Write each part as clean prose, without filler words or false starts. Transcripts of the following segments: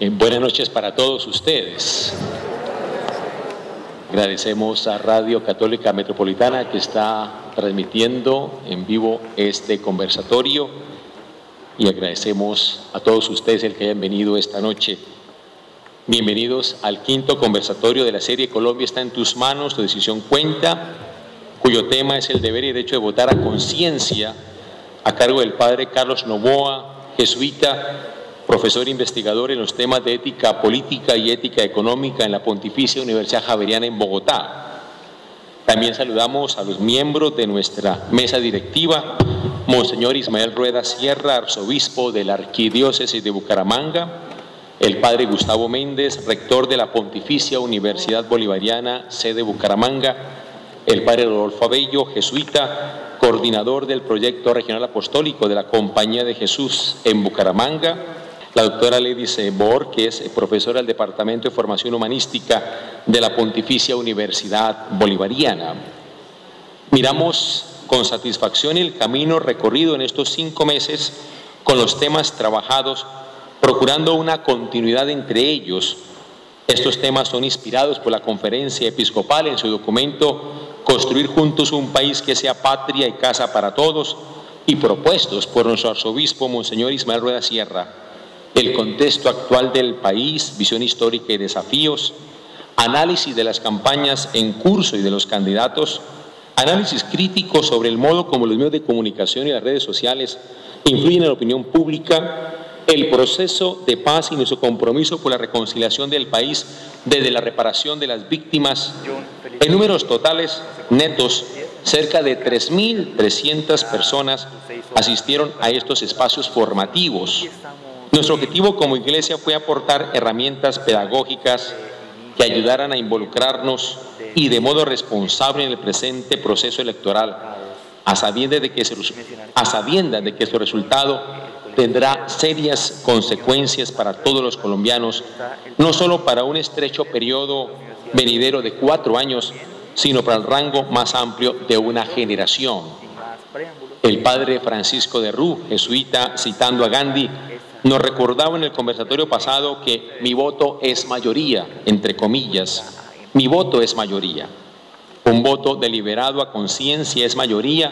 Buenas noches para todos ustedes. Agradecemos a Radio Católica Metropolitana que está transmitiendo en vivo este conversatorio y agradecemos a todos ustedes el que hayan venido esta noche. Bienvenidos al quinto conversatorio de la serie Colombia está en tus manos, tu decisión cuenta, cuyo tema es el deber y derecho de votar a conciencia, a cargo del padre Carlos Novoa, jesuita, profesor investigador en los temas de ética política y ética económica en la Pontificia Universidad Javeriana en Bogotá. También saludamos a los miembros de nuestra mesa directiva, Monseñor Ismael Rueda Sierra, arzobispo de la Arquidiócesis de Bucaramanga, el padre Gustavo Méndez, rector de la Pontificia Universidad Bolivariana, sede Bucaramanga, el padre Rodolfo Abello, jesuita, coordinador del proyecto regional apostólico de la Compañía de Jesús en Bucaramanga, la doctora Ledis Bohr, que es profesora del Departamento de Formación Humanística de la Pontificia Universidad Bolivariana. Miramos con satisfacción el camino recorrido en estos 5 meses con los temas trabajados, procurando una continuidad entre ellos. Estos temas son inspirados por la Conferencia Episcopal en su documento Construir juntos un país que sea patria y casa para todos, y propuestos por nuestro arzobispo Monseñor Ismael Rueda Sierra. El contexto actual del país, visión histórica y desafíos, análisis de las campañas en curso y de los candidatos, análisis crítico sobre el modo como los medios de comunicación y las redes sociales influyen en la opinión pública, el proceso de paz y nuestro compromiso por la reconciliación del país desde la reparación de las víctimas. En números totales netos, cerca de 3.300 personas asistieron a estos espacios formativos. Nuestro objetivo como iglesia fue aportar herramientas pedagógicas que ayudaran a involucrarnos y de modo responsable en el presente proceso electoral, a sabiendas de que su resultado tendrá serias consecuencias para todos los colombianos, no solo para un estrecho periodo venidero de 4 años, sino para el rango más amplio de una generación. El padre Francisco de Rú, jesuita, citando a Gandhi, nos recordaba en el conversatorio pasado que mi voto es mayoría, entre comillas, mi voto es mayoría. Un voto deliberado a conciencia es mayoría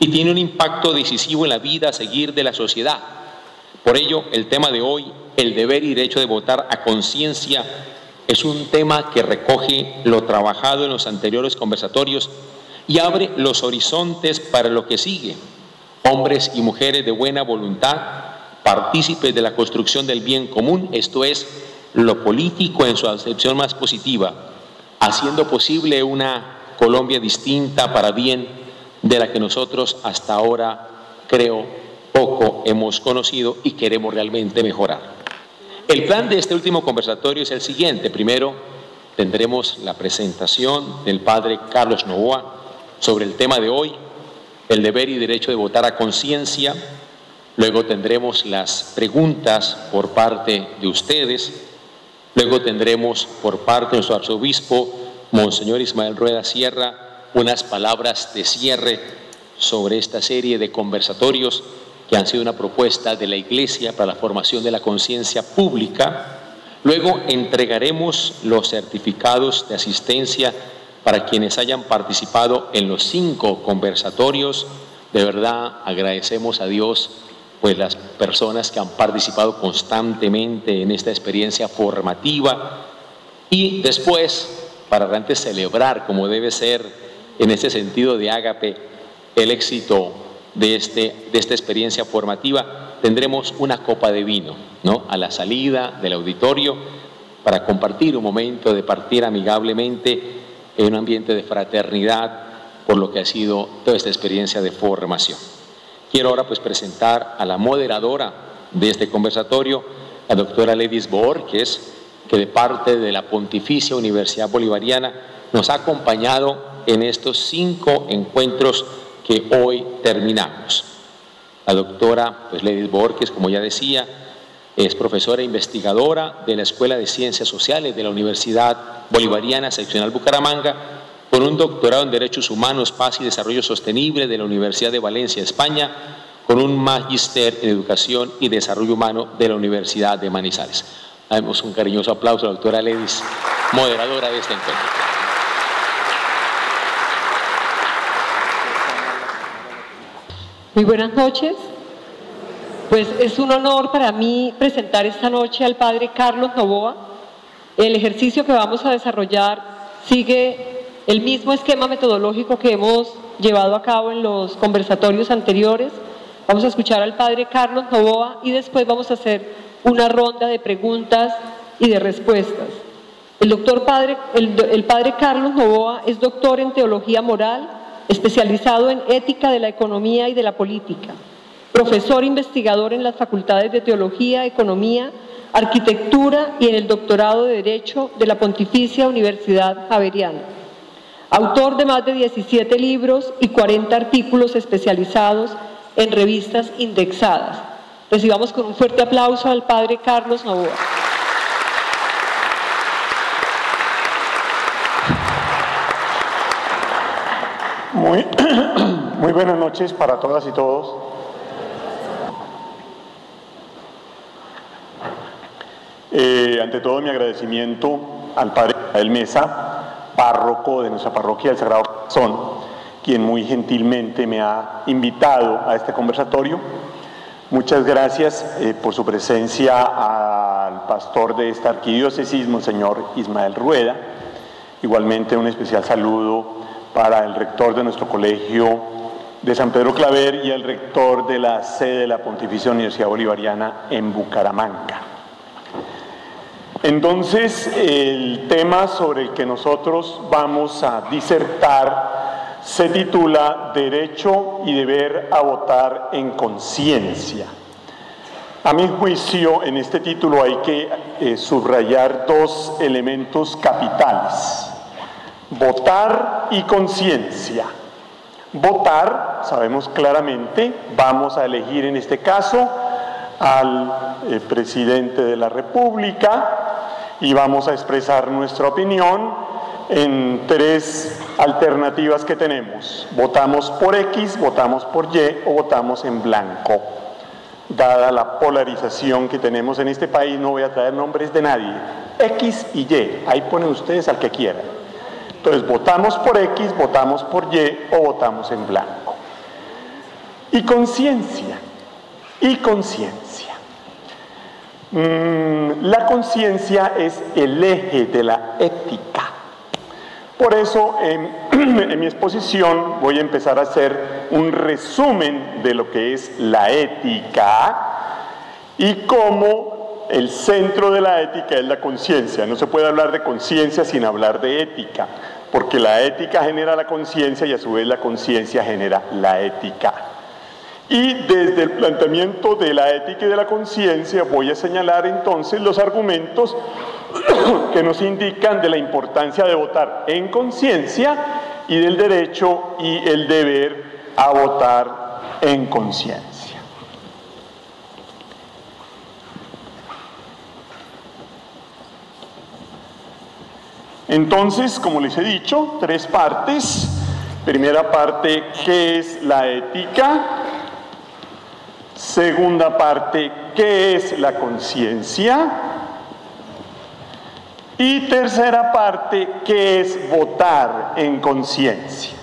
y tiene un impacto decisivo en la vida a seguir de la sociedad. Por ello, el tema de hoy, el deber y derecho de votar a conciencia, es un tema que recoge lo trabajado en los anteriores conversatorios y abre los horizontes para lo que sigue. Hombres y mujeres de buena voluntad, partícipes de la construcción del bien común, esto es, lo político en su acepción más positiva, haciendo posible una Colombia distinta para bien de la que nosotros hasta ahora, creo, poco hemos conocido y queremos realmente mejorar. El plan de este último conversatorio es el siguiente. Primero, tendremos la presentación del padre Carlos Novoa sobre el tema de hoy, el deber y derecho de votar a conciencia. Luego tendremos las preguntas por parte de ustedes. Luego tendremos por parte de nuestro arzobispo, Monseñor Ismael Rueda Sierra, unas palabras de cierre sobre esta serie de conversatorios que han sido una propuesta de la Iglesia para la formación de la conciencia pública. Luego entregaremos los certificados de asistencia para quienes hayan participado en los 5 conversatorios. De verdad agradecemos a Dios pues las personas que han participado constantemente en esta experiencia formativa, y después, para realmente celebrar como debe ser en este sentido de ágape el éxito de esta experiencia formativa, tendremos una copa de vino, ¿no?, a la salida del auditorio para compartir un momento de partir amigablemente en un ambiente de fraternidad por lo que ha sido toda esta experiencia de formación. Quiero ahora pues presentar a la moderadora de este conversatorio, la doctora Ledis Bohr, que de parte de la Pontificia Universidad Bolivariana nos ha acompañado en estos 5 encuentros que hoy terminamos. La doctora Ledis Bohr, que como ya decía, es profesora e investigadora de la Escuela de Ciencias Sociales de la Universidad Bolivariana Seccional Bucaramanga, con un doctorado en Derechos Humanos, Paz y Desarrollo Sostenible de la Universidad de Valencia, España, con un magíster en Educación y Desarrollo Humano de la Universidad de Manizales. Damos un cariñoso aplauso a la doctora Ledis, moderadora de este encuentro. Muy buenas noches. Pues es un honor para mí presentar esta noche al padre Carlos Novoa. El ejercicio que vamos a desarrollar sigue el mismo esquema metodológico que hemos llevado a cabo en los conversatorios anteriores. Vamos a escuchar al padre Carlos Novoa y después vamos a hacer una ronda de preguntas y de respuestas. El padre Carlos Novoa es doctor en teología moral, especializado en ética de la economía y de la política, profesor investigador en las facultades de teología, economía, arquitectura y en el doctorado de Derecho de la Pontificia Universidad Javeriana. Autor de más de 17 libros y 40 artículos especializados en revistas indexadas. Recibamos con un fuerte aplauso al padre Carlos Novoa. Muy buenas noches para todas y todos. Ante todo, mi agradecimiento al padre Rafael Mesa, párroco de nuestra parroquia del Sagrado Corazón, quien muy gentilmente me ha invitado a este conversatorio. Muchas gracias por su presencia al pastor de esta arquidiócesis, Monseñor Ismael Rueda. Igualmente un especial saludo para el rector de nuestro colegio de San Pedro Claver y el rector de la sede de la Pontificia Universidad Bolivariana en Bucaramanga. Entonces, el tema sobre el que nosotros vamos a disertar se titula Derecho y deber a votar en conciencia. A mi juicio, en este título hay que subrayar dos elementos capitales: votar y conciencia. Votar, sabemos claramente, vamos a elegir en este caso al presidente de la República y vamos a expresar nuestra opinión en tres alternativas que tenemos. Votamos por X, votamos por Y o votamos en blanco. Dada la polarización que tenemos en este país, no voy a traer nombres de nadie. X y Y, ahí ponen ustedes al que quieran. Entonces, votamos por X, votamos por Y o votamos en blanco. Y conciencia. La conciencia es el eje de la ética. Por eso, en mi exposición voy a empezar a hacer un resumen de lo que es la ética y cómo el centro de la ética es la conciencia. No se puede hablar de conciencia sin hablar de ética, porque la ética genera la conciencia y a su vez la conciencia genera la ética. Y desde el planteamiento de la ética y de la conciencia voy a señalar entonces los argumentos que nos indican de la importancia de votar en conciencia y del derecho y el deber a votar en conciencia. Entonces, como les he dicho, tres partes. Primera parte, ¿qué es la ética? Segunda parte, ¿qué es la conciencia? Y tercera parte, ¿qué es votar en conciencia?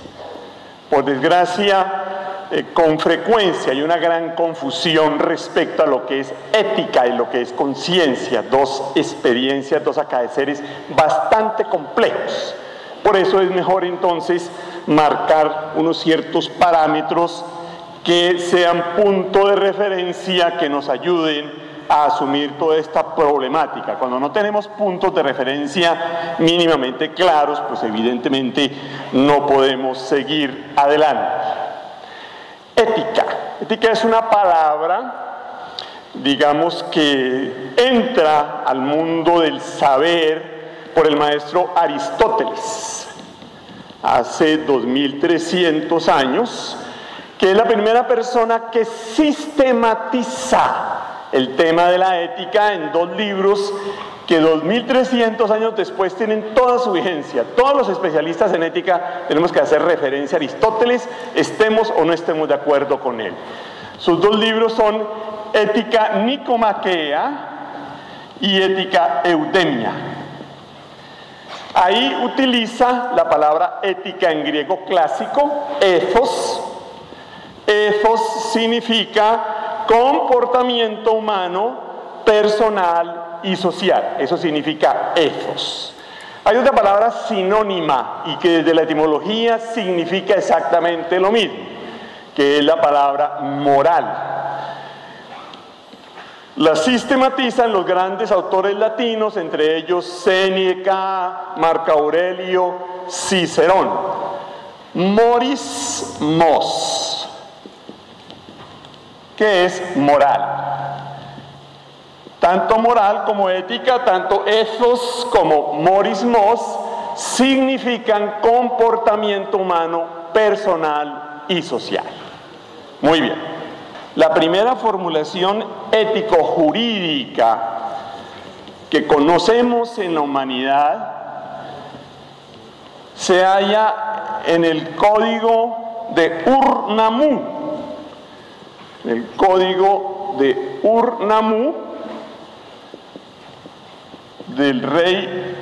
Por desgracia, con frecuencia hay una gran confusión respecto a lo que es ética y lo que es conciencia, dos experiencias, dos acaeceres bastante complejos. Por eso es mejor entonces marcar unos ciertos parámetros que sean punto de referencia, que nos ayuden a asumir toda esta problemática. Cuando no tenemos puntos de referencia mínimamente claros, pues evidentemente no podemos seguir adelante. Ética. Ética es una palabra, digamos, que entra al mundo del saber por el maestro Aristóteles hace 2300 años, que es la primera persona que sistematiza el tema de la ética en dos libros que 2300 años después tienen toda su vigencia. Todos los especialistas en ética tenemos que hacer referencia a Aristóteles, estemos o no estemos de acuerdo con él. Sus dos libros son Ética Nicomaquea y ética eudemia. Ahí utiliza la palabra ética en griego clásico, ethos. Ethos significa comportamiento humano, personal y social. Eso significa ethos. Hay otra palabra sinónima y que desde la etimología significa exactamente lo mismo, que es la palabra moral. La sistematizan los grandes autores latinos, entre ellos Séneca, Marco Aurelio, Cicerón. Moris mos, que es moral. Tanto moral como ética, tanto ethos como moris mos, significan comportamiento humano, personal y social. Muy bien. La primera formulación ético-jurídica que conocemos en la humanidad se halla en el Código de Ur-Nammu. El Código de Ur-Nammu del rey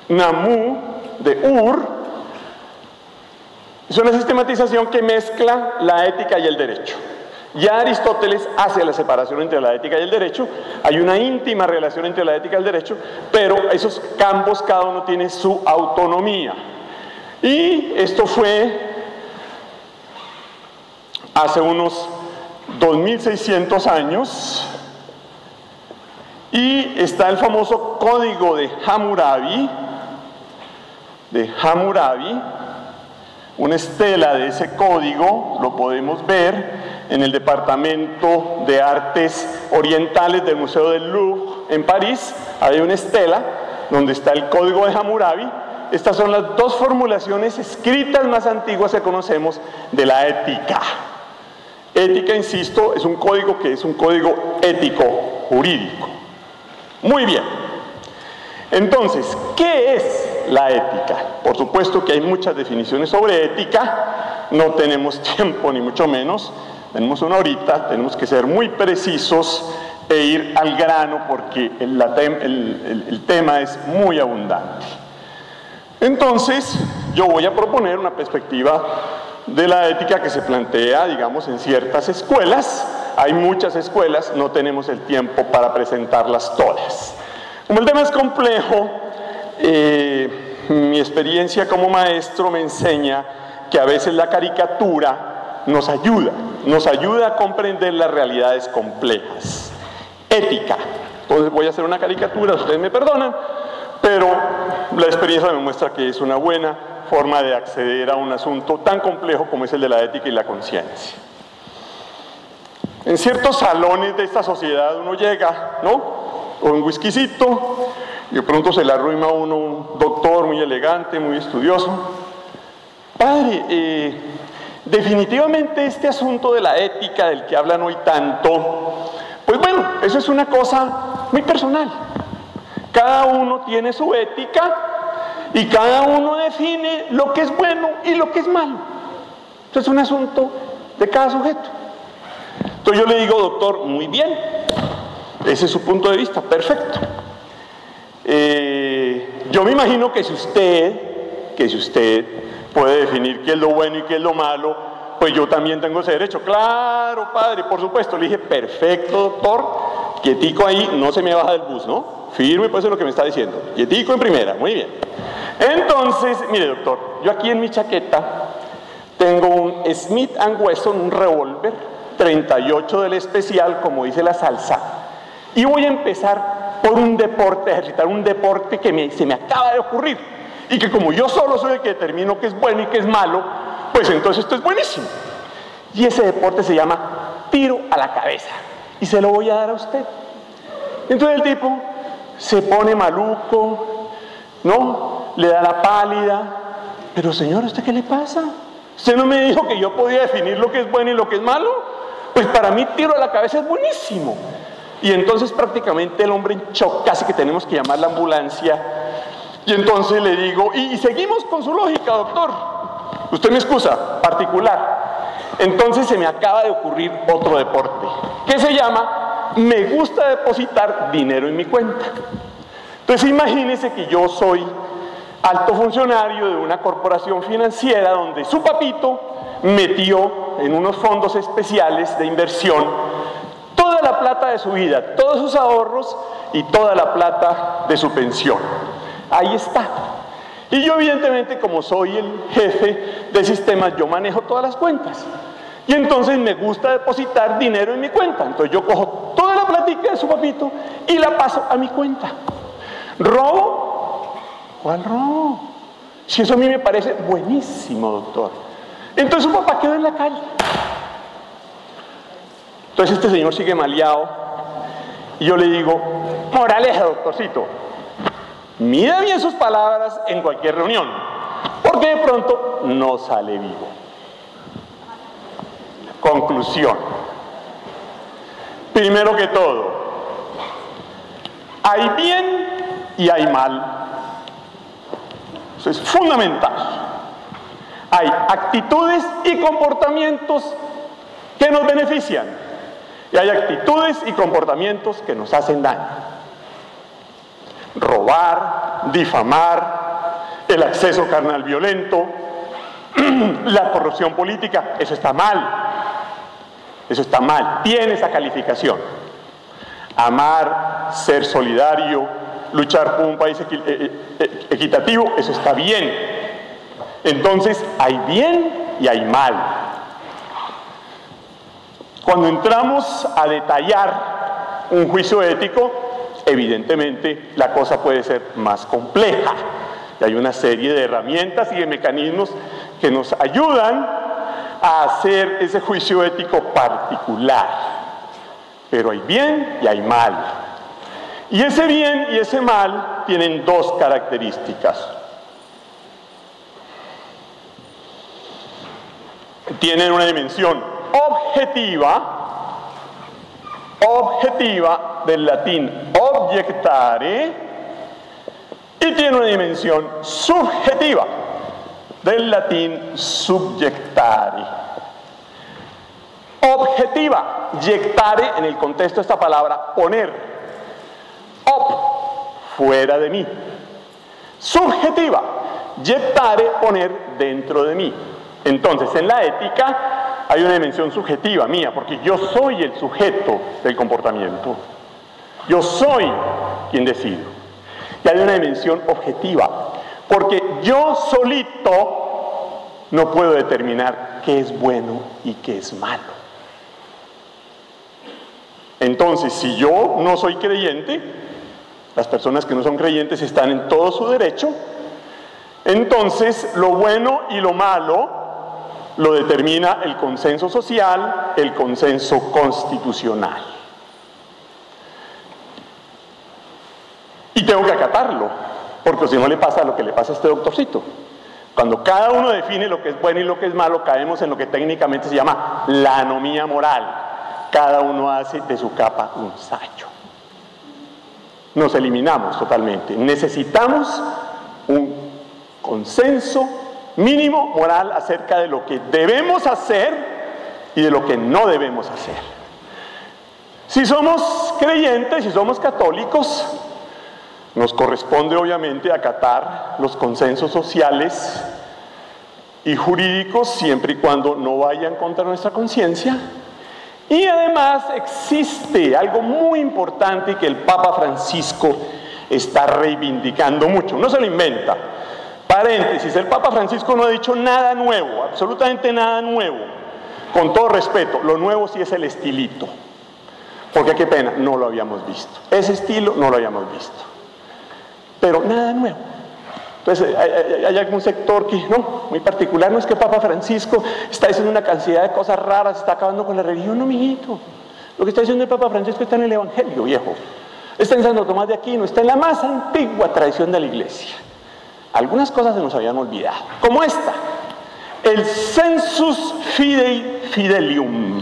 Nammu de Ur. Es una sistematización que mezcla la ética y el derecho. Ya Aristóteles hace la separación entre la ética y el derecho, hay una íntima relación entre la ética y el derecho, pero esos campos cada uno tiene su autonomía. Y esto fue hace unos 2600 años, y está el famoso Código de Hammurabi, una estela de ese código, lo podemos ver en el Departamento de Artes Orientales del Museo del Louvre en París. Hay una estela donde está el Código de Hammurabi. Estas son las dos formulaciones escritas más antiguas que conocemos de la ética. Ética, insisto, es un código que es un código ético jurídico. Muy bien. Entonces, ¿qué es la ética? Por supuesto que hay muchas definiciones sobre ética, no tenemos tiempo ni mucho menos, tenemos una horita, tenemos que ser muy precisos e ir al grano porque el tema es muy abundante. Entonces, yo voy a proponer una perspectiva de la ética que se plantea, digamos, en ciertas escuelas. Hay muchas escuelas, no tenemos el tiempo para presentarlas todas. Como el tema es complejo, mi experiencia como maestro me enseña que a veces la caricatura nos ayuda a comprender las realidades complejas. Ética. Entonces voy a hacer una caricatura, ustedes me perdonan, pero la experiencia me muestra que es una buena forma de acceder a un asunto tan complejo como es el de la ética y la conciencia. En ciertos salones de esta sociedad uno llega, ¿no?, con un whiskycito, y de pronto se le arruina a uno un doctor muy elegante, muy estudioso. Padre, definitivamente este asunto de la ética del que hablan hoy tanto, pues bueno, eso es una cosa muy personal. Cada uno tiene su ética y cada uno define lo que es bueno y lo que es malo. Eso es un asunto de cada sujeto. Entonces yo le digo, doctor, muy bien. Ese es su punto de vista, perfecto. Yo me imagino que si usted puede definir qué es lo bueno y qué es lo malo, pues yo también tengo ese derecho. Claro, padre, por supuesto. Le dije, perfecto, doctor, quietico ahí, no se me baja del bus, ¿no? Firme, pues es lo que me está diciendo. Quietico en primera, muy bien. Entonces, mire, doctor, yo aquí en mi chaqueta tengo un Smith & Wesson, un revólver 38 del especial, como dice la salsa. Y voy a empezar por un deporte, ejercitar un deporte que se me acaba de ocurrir. Y que como yo solo soy el que determino qué es bueno y qué es malo, pues entonces esto es buenísimo. Y ese deporte se llama tiro a la cabeza. Y se lo voy a dar a usted. Entonces el tipo se pone maluco, ¿no? Le da la pálida. Pero señor, ¿a usted qué le pasa? ¿Usted no me dijo que yo podía definir lo que es bueno y lo que es malo? Pues para mí tiro a la cabeza es buenísimo. Y entonces prácticamente el hombre en shock, casi que tenemos que llamar la ambulancia. Y entonces le digo, y seguimos con su lógica, doctor. Usted me excusa, particular. Entonces se me acaba de ocurrir otro deporte, que se llama me gusta depositar dinero en mi cuenta. Entonces imagínense que yo soy alto funcionario de una corporación financiera donde su papito metió en unos fondos especiales de inversión toda la plata de su vida, todos sus ahorros y toda la plata de su pensión. Ahí está. Y yo evidentemente, como soy el jefe de sistemas, yo manejo todas las cuentas. Y entonces me gusta depositar dinero en mi cuenta. Entonces yo cojo toda la platica de su papito y la paso a mi cuenta. ¿Robo? ¿Cuál robo? Si eso a mí me parece buenísimo, doctor. Entonces su papá quedó en la calle. Entonces este señor sigue maleado y yo le digo, moraleja, doctorcito, mida bien sus palabras en cualquier reunión, porque de pronto no sale vivo. Conclusión. Primero que todo, hay bien y hay mal. Eso es fundamental. Hay actitudes y comportamientos que nos benefician y hay actitudes y comportamientos que nos hacen daño. Robar, difamar, el acceso carnal violento, la corrupción política, eso está mal. Eso está mal, tiene esa calificación. Amar, ser solidario, luchar por un país equitativo, eso está bien. Entonces, hay bien y hay mal. Cuando entramos a detallar un juicio ético, evidentemente la cosa puede ser más compleja. Y hay una serie de herramientas y de mecanismos que nos ayudan a hacer ese juicio ético particular. Pero hay bien y hay mal. Y ese bien y ese mal tienen dos características. Tienen una dimensión objetiva del latín objectare, y tiene una dimensión subjetiva del latín subjectare. Objetiva, yectare, en el contexto de esta palabra, poner. Fuera de mí. Subjetiva, yectare, poner dentro de mí. Entonces, en la ética hay una dimensión subjetiva mía, porque yo soy el sujeto del comportamiento. Yo soy quien decido. Y hay una dimensión objetiva, porque yo solito no puedo determinar qué es bueno y qué es malo. Entonces, si yo no soy creyente, las personas que no son creyentes están en todo su derecho, entonces lo bueno y lo malo lo determina el consenso social, el consenso constitucional. Y tengo que acatarlo, porque si no le pasa lo que le pasa a este doctorcito. Cuando cada uno define lo que es bueno y lo que es malo, caemos en lo que técnicamente se llama la anomía moral. Cada uno hace de su capa un sayo. Nos eliminamos totalmente. Necesitamos un consenso mínimo moral acerca de lo que debemos hacer y de lo que no debemos hacer. Si somos creyentes, si somos católicos, nos corresponde obviamente acatar los consensos sociales y jurídicos siempre y cuando no vayan contra nuestra conciencia. Y además existe algo muy importante que el Papa Francisco está reivindicando mucho, no se lo inventa. Paréntesis, el Papa Francisco no ha dicho nada nuevo, absolutamente nada nuevo. Con todo respeto, lo nuevo sí es el estilito, porque qué pena, no lo habíamos visto. Ese estilo no lo habíamos visto, pero nada nuevo. Entonces hay algún sector que no, muy particular, no es que el Papa Francisco está diciendo una cantidad de cosas raras, está acabando con la religión, no, mijito. Lo que está diciendo el Papa Francisco está en el Evangelio, viejo. Está en Santo Tomás de Aquino, está en la más antigua tradición de la Iglesia. Algunas cosas se nos habían olvidado, como esta, el sensus fidei fidelium.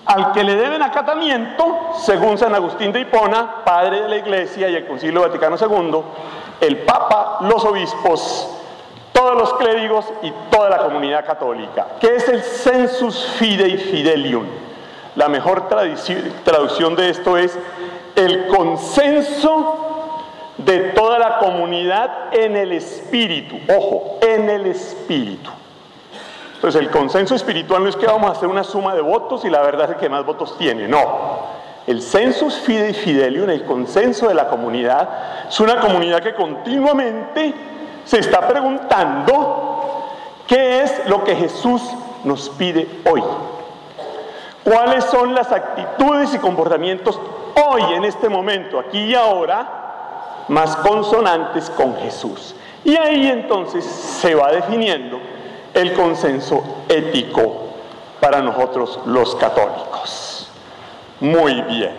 Al que le deben acatamiento, según San Agustín de Hipona, padre de la Iglesia y el Concilio Vaticano II, el Papa, los obispos todos los clérigos y toda la comunidad católica, que es el sensus fidei fidelium. La mejor traducción de esto es el consenso de toda la comunidad en el espíritu. Ojo, en el espíritu. Entonces el consenso espiritual no es que vamos a hacer una suma de votos y la verdad es el que más votos tiene, no. El sensus fidei fidelium, el consenso de la comunidad, es una comunidad que continuamente se está preguntando qué es lo que Jesús nos pide hoy. ¿Cuáles son las actitudes y comportamientos hoy, en este momento, aquí y ahora, más consonantes con Jesús? Y ahí entonces se va definiendo el consenso ético para nosotros los católicos. Muy bien.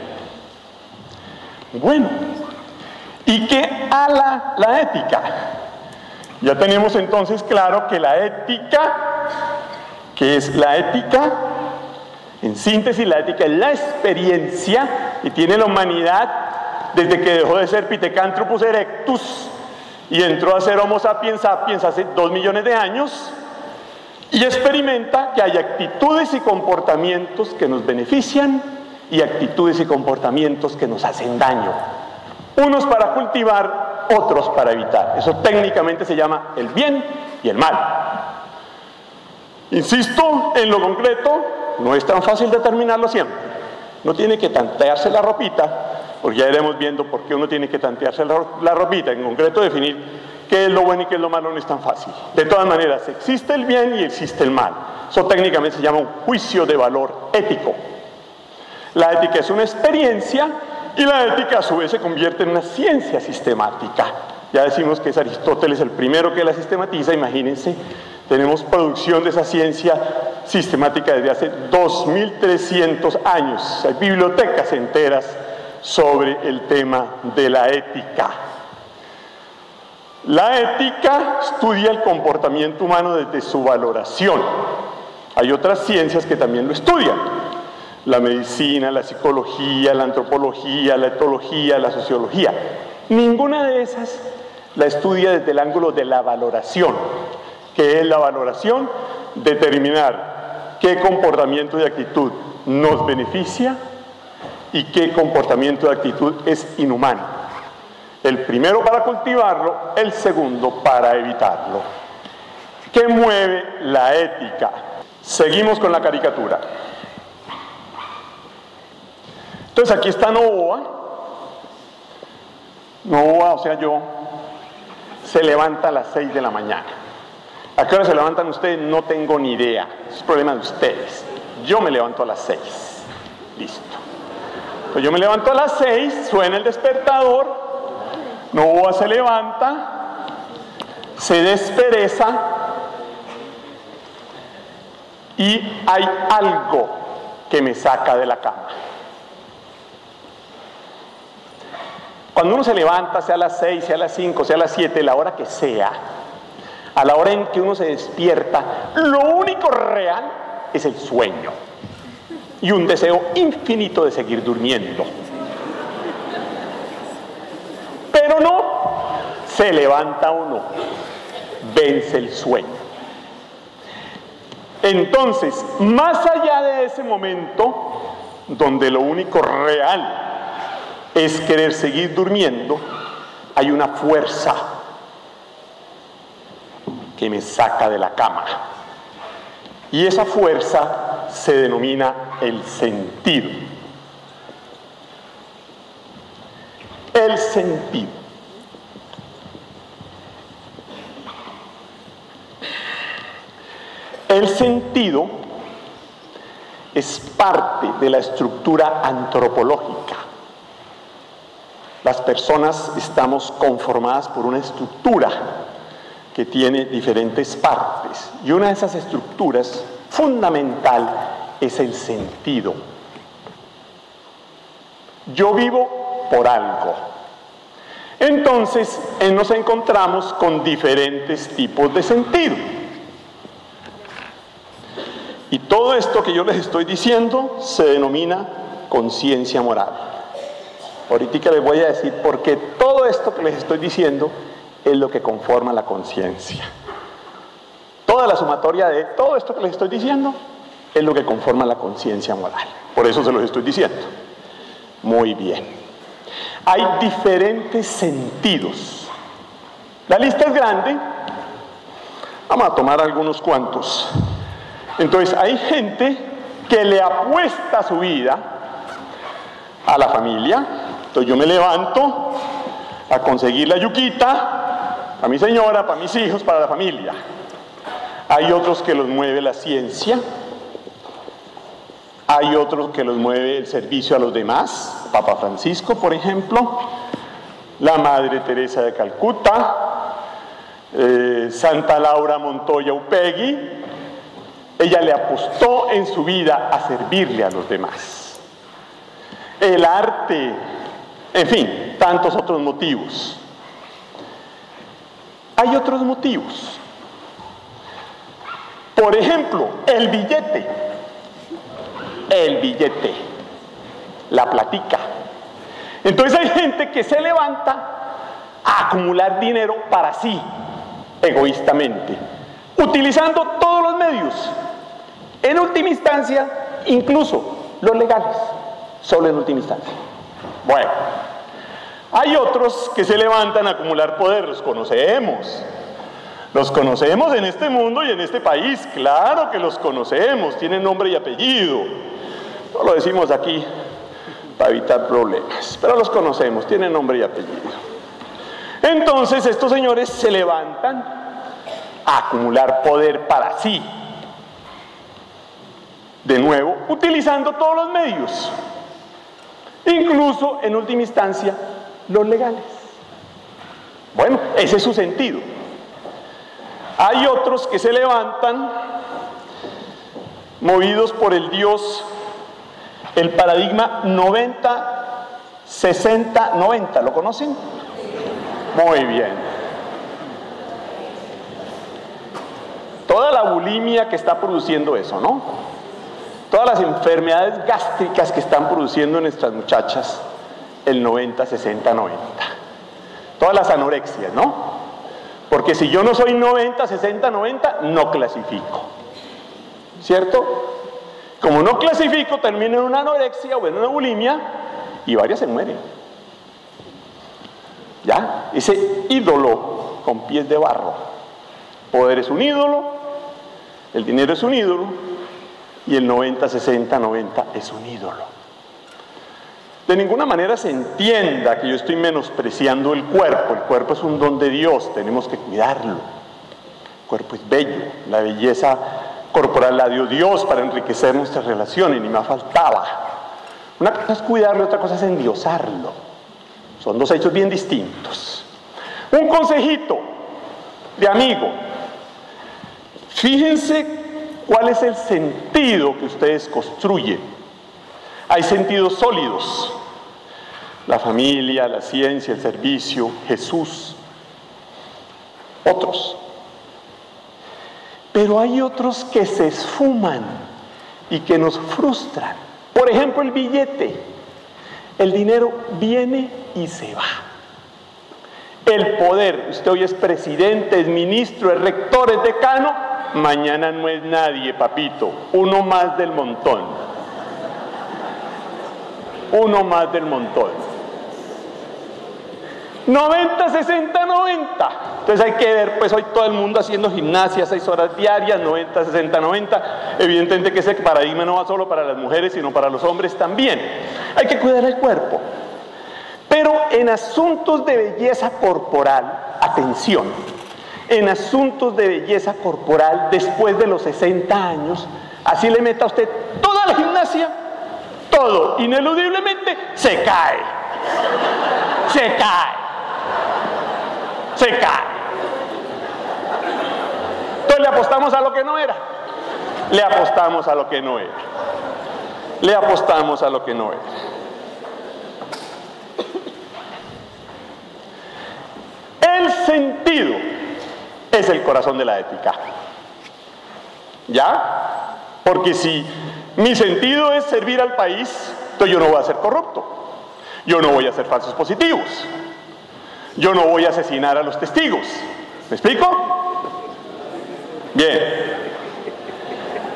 Bueno, ¿y qué a la ética? Ya tenemos entonces claro que la ética, ¿qué es la ética? En síntesis, la ética es la experiencia que tiene la humanidad desde que dejó de ser Pithecanthropus erectus y entró a ser Homo sapiens sapiens hace 2 millones de años, y experimenta que hay actitudes y comportamientos que nos benefician y actitudes y comportamientos que nos hacen daño. Unos para cultivar, otros para evitar. Eso técnicamente se llama el bien y el mal. Insisto, en lo concreto, no es tan fácil determinarlo siempre. No tiene que tantearse la ropita, porque ya iremos viendo por qué uno tiene que tantearse la ropita. En concreto, definir qué es lo bueno y qué es lo malo no es tan fácil. De todas maneras, existe el bien y existe el mal. Eso técnicamente se llama un juicio de valor ético. La ética es una experiencia y la ética a su vez se convierte en una ciencia sistemática. Ya decimos que es Aristóteles el primero que la sistematiza. Imagínense, tenemos producción de esa ciencia sistemática desde hace 2300 años. Hay bibliotecas enteras sobre el tema de la ética. La ética estudia el comportamiento humano desde su valoración. Hay otras ciencias que también lo estudian: la medicina, la psicología, la antropología, la etología, la sociología. Ninguna de esas la estudia desde el ángulo de la valoración. ¿Qué es la valoración? Determinar qué comportamiento y actitud nos beneficia y qué comportamiento y actitud es inhumano. El primero para cultivarlo, el segundo para evitarlo. ¿Qué mueve la ética? Seguimos con la caricatura. Entonces aquí está Novoa. Novoa, o sea yo, se levanta a las 6 de la mañana. ¿A qué hora se levantan ustedes? No tengo ni idea. Es problema de ustedes. Yo me levanto a las 6. Listo. Pues yo me levanto a las 6, suena el despertador, Novoa se levanta, se despereza y hay algo que me saca de la cama. Cuando uno se levanta, sea a las 6, sea a las 5, sea a las 7, la hora que sea, a la hora en que uno se despierta, lo único real es el sueño y un deseo infinito de seguir durmiendo. Pero no, se levanta uno, vence el sueño. Entonces, más allá de ese momento, donde lo único real es querer seguir durmiendo, hay una fuerza que me saca de la cama. Y esa fuerza se denomina el sentido. El sentido. El sentido es parte de la estructura antropológica. Las personas estamos conformadas por una estructura que tiene diferentes partes, y una de esas estructuras fundamental es el sentido. Yo vivo por algo. Entonces, nos encontramos con diferentes tipos de sentido. Y todo esto que yo les estoy diciendo se denomina conciencia moral. Ahorita les voy a decir por qué todo esto que les estoy diciendo es lo que conforma la conciencia. toda la sumatoria de todo esto que les estoy diciendo es lo que conforma la conciencia moral. Por eso se los estoy diciendo. Muy bien. Hay diferentes sentidos. La lista es grande. Vamos a tomar algunos cuantos. Entonces, hay gente que le apuesta su vida a la familia. Entonces, yo me levanto a conseguir la yuquita para mi señora, para mis hijos, para la familia. Hay otros que los mueve la ciencia. Hay otros que los mueve el servicio a los demás. Papa Francisco, por ejemplo. La Madre Teresa de Calcuta. Santa Laura Montoya Upegui. Ella le apostó en su vida a servirle a los demás. El arte, en fin, tantos otros motivos. Hay otros motivos. Por ejemplo, el billete, la platica. Entonces hay gente que se levanta a acumular dinero para sí, egoístamente, utilizando todos los medios, en última instancia, incluso los legales, solo en última instancia. Bueno, hay otros que se levantan a acumular poder, los conocemos en este mundo y en este país, claro que los conocemos, tienen nombre y apellido, no lo decimos aquí para evitar problemas, pero los conocemos, tienen nombre y apellido. Entonces estos señores se levantan a acumular poder para sí, de nuevo, utilizando todos los medios, incluso en última instancia los legales. Bueno, ese es su sentido. Hay otros que se levantan movidos por el Dios, el paradigma 90, 60, 90, ¿lo conocen? Muy bien. Toda la bulimia que está produciendo eso, ¿no? Todas las enfermedades gástricas que están produciendo nuestras muchachas, el 90, 60, 90. Todas las anorexias, ¿no? Porque si yo no soy 90, 60, 90, no clasifico. ¿Cierto? Como no clasifico, termino en una anorexia o en una bulimia y varias se mueren. ¿Ya? Ese ídolo con pies de barro. Poder es un ídolo, el dinero es un ídolo y el 90, 60, 90 es un ídolo. De ninguna manera se entienda que yo estoy menospreciando el cuerpo es un don de Dios, tenemos que cuidarlo. El cuerpo es bello, la belleza corporal la dio Dios para enriquecer nuestras relaciones, ni más faltaba. Una cosa es cuidarlo, otra cosa es endiosarlo. Son dos hechos bien distintos. Un consejito de amigo. Fíjense cuál es el sentido que ustedes construyen. Hay sentidos sólidos: la familia, la ciencia, el servicio, Jesús. Otros. Pero hay otros que se esfuman y que nos frustran. Por ejemplo, el billete. El dinero viene y se va. El poder, usted hoy es presidente, es ministro, es rector, es decano, mañana no es nadie, papito, uno más del montón. Uno más del montón. 90, 60, 90. Entonces hay que ver, pues hoy todo el mundo haciendo gimnasia 6 horas diarias, 90, 60, 90. Evidentemente que ese paradigma no va solo para las mujeres, sino para los hombres también. Hay que cuidar el cuerpo. Pero en asuntos de belleza corporal, atención, en asuntos de belleza corporal después de los 60 años, así le meta a usted toda la gimnasia, todo, ineludiblemente, se cae. Se cae. Se cae. Entonces le apostamos a lo que no era. Le apostamos a lo que no era. Le apostamos a lo que no era. El sentido es el corazón de la ética. ¿Ya? Porque si mi sentido es servir al país, entonces yo no voy a ser corrupto. Yo no voy a hacer falsos positivos. Yo no voy a asesinar a los testigos. ¿Me explico? Bien.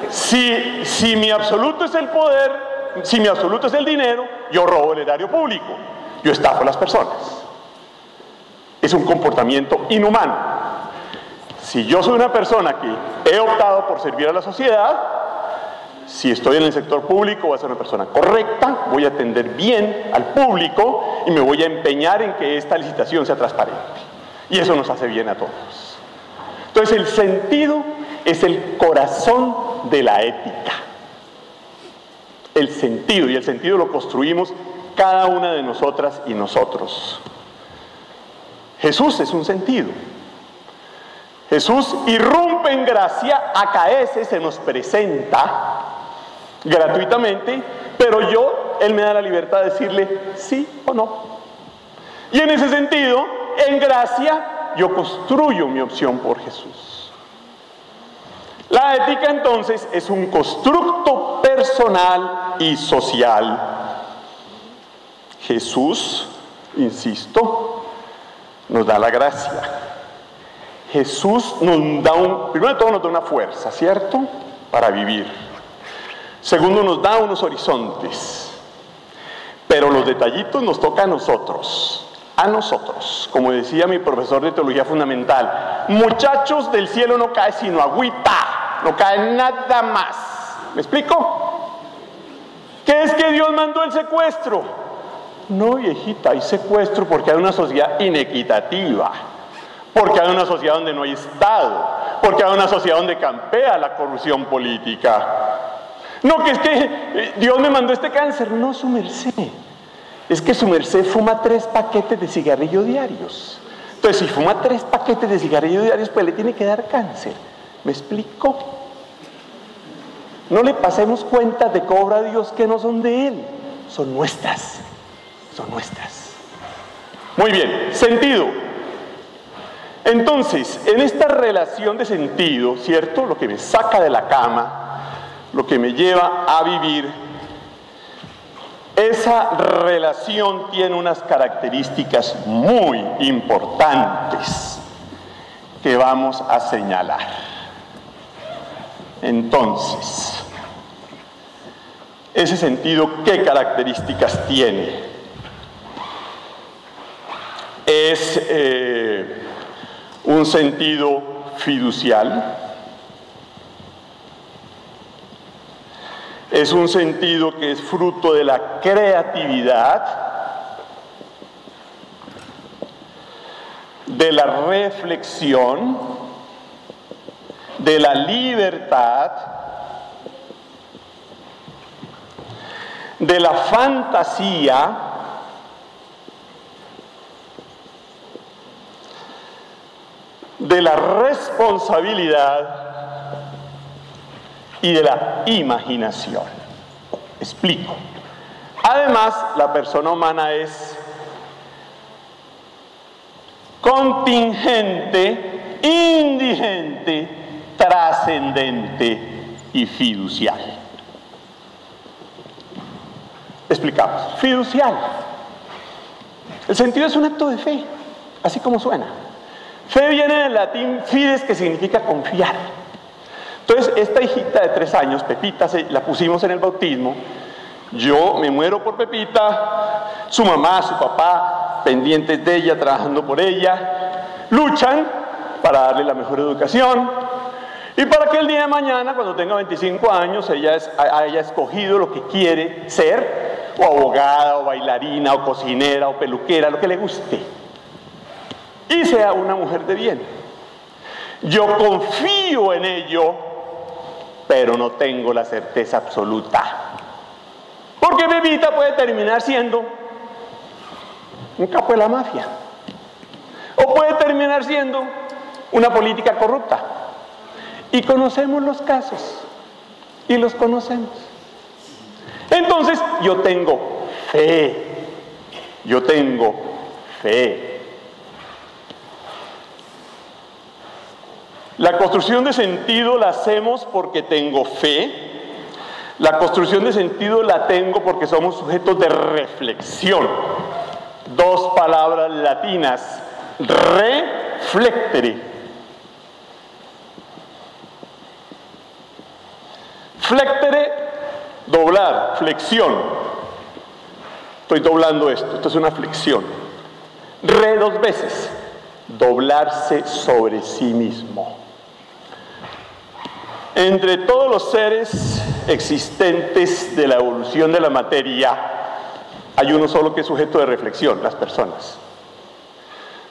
Si mi absoluto es el poder, si mi absoluto es el dinero, yo robo el erario público, yo estafo a las personas. Es un comportamiento inhumano. Si yo soy una persona que he optado por servir a la sociedad, si estoy en el sector público voy a ser una persona correcta, voy a atender bien al público y me voy a empeñar en que esta licitación sea transparente. Y eso nos hace bien a todos. Entonces el sentido es el corazón de la ética. El sentido, y el sentido lo construimos cada una de nosotras y nosotros. Jesús es un sentido. Jesús irrumpe en gracia, acaece, se nos presenta gratuitamente, pero Él me da la libertad de decirle sí o no. Y en ese sentido, en gracia, yo construyo mi opción por Jesús. La ética, entonces, es un constructo personal y social. Jesús, insisto, nos da la gracia. Jesús nos da primero de todo nos da una fuerza, ¿cierto?, para vivir. Segundo, nos da unos horizontes. Pero los detallitos nos toca a nosotros. A nosotros. Como decía mi profesor de teología fundamental, muchachos, del cielo no cae sino agüita, no cae nada más. ¿Me explico? ¿Qué es que Dios mandó el secuestro? No, viejita, hay secuestro porque hay una sociedad inequitativa, porque hay una sociedad donde no hay Estado, porque hay una sociedad donde campea la corrupción política. No, que es que Dios me mandó este cáncer. No, su merced. Es que su merced fuma 3 paquetes de cigarrillo diarios. Entonces, si fuma 3 paquetes de cigarrillo diarios, pues le tiene que dar cáncer. ¿Me explico? No le pasemos cuentas de que obra Dios que no son de Él, son nuestras. Son nuestras. Muy bien, sentido. Entonces, en esta relación de sentido, ¿cierto? Lo que me saca de la cama, lo que me lleva a vivir, esa relación tiene unas características muy importantes que vamos a señalar. Entonces, ese sentido, ¿qué características tiene? Es un sentido fiducial. Es un sentido que es fruto de la creatividad, de la reflexión, de la libertad, de la fantasía, de la responsabilidad y de la imaginación. Explico. Además, la persona humana es contingente, indigente, trascendente y fiducial. Explicamos. Fiducial. El sentido es un acto de fe, así como suena. Fe viene del latín fides, que significa confiar. Entonces, esta hijita de 3 años, Pepita, la pusimos en el bautismo. Yo me muero por Pepita, su mamá, su papá, pendientes de ella, trabajando por ella, luchan para darle la mejor educación y para que el día de mañana, cuando tenga 25 años, ella haya escogido lo que quiere ser, o abogada, o bailarina, o cocinera, o peluquera, lo que le guste, y sea una mujer de bien. Yo confío en ello, pero no tengo la certeza absoluta. Porque Pepita puede terminar siendo un capo de la mafia. O puede terminar siendo una política corrupta. Y conocemos los casos. Y los conocemos. Entonces, yo tengo fe. Yo tengo fe. La construcción de sentido la hacemos porque tengo fe. La construcción de sentido la tengo porque somos sujetos de reflexión. 2 palabras latinas, reflectere. Flectere, doblar, flexión. Estoy doblando esto es una flexión. Re 2 veces, doblarse sobre sí mismo. Entre todos los seres existentes de la evolución de la materia, hay uno solo que es sujeto de reflexión, las personas.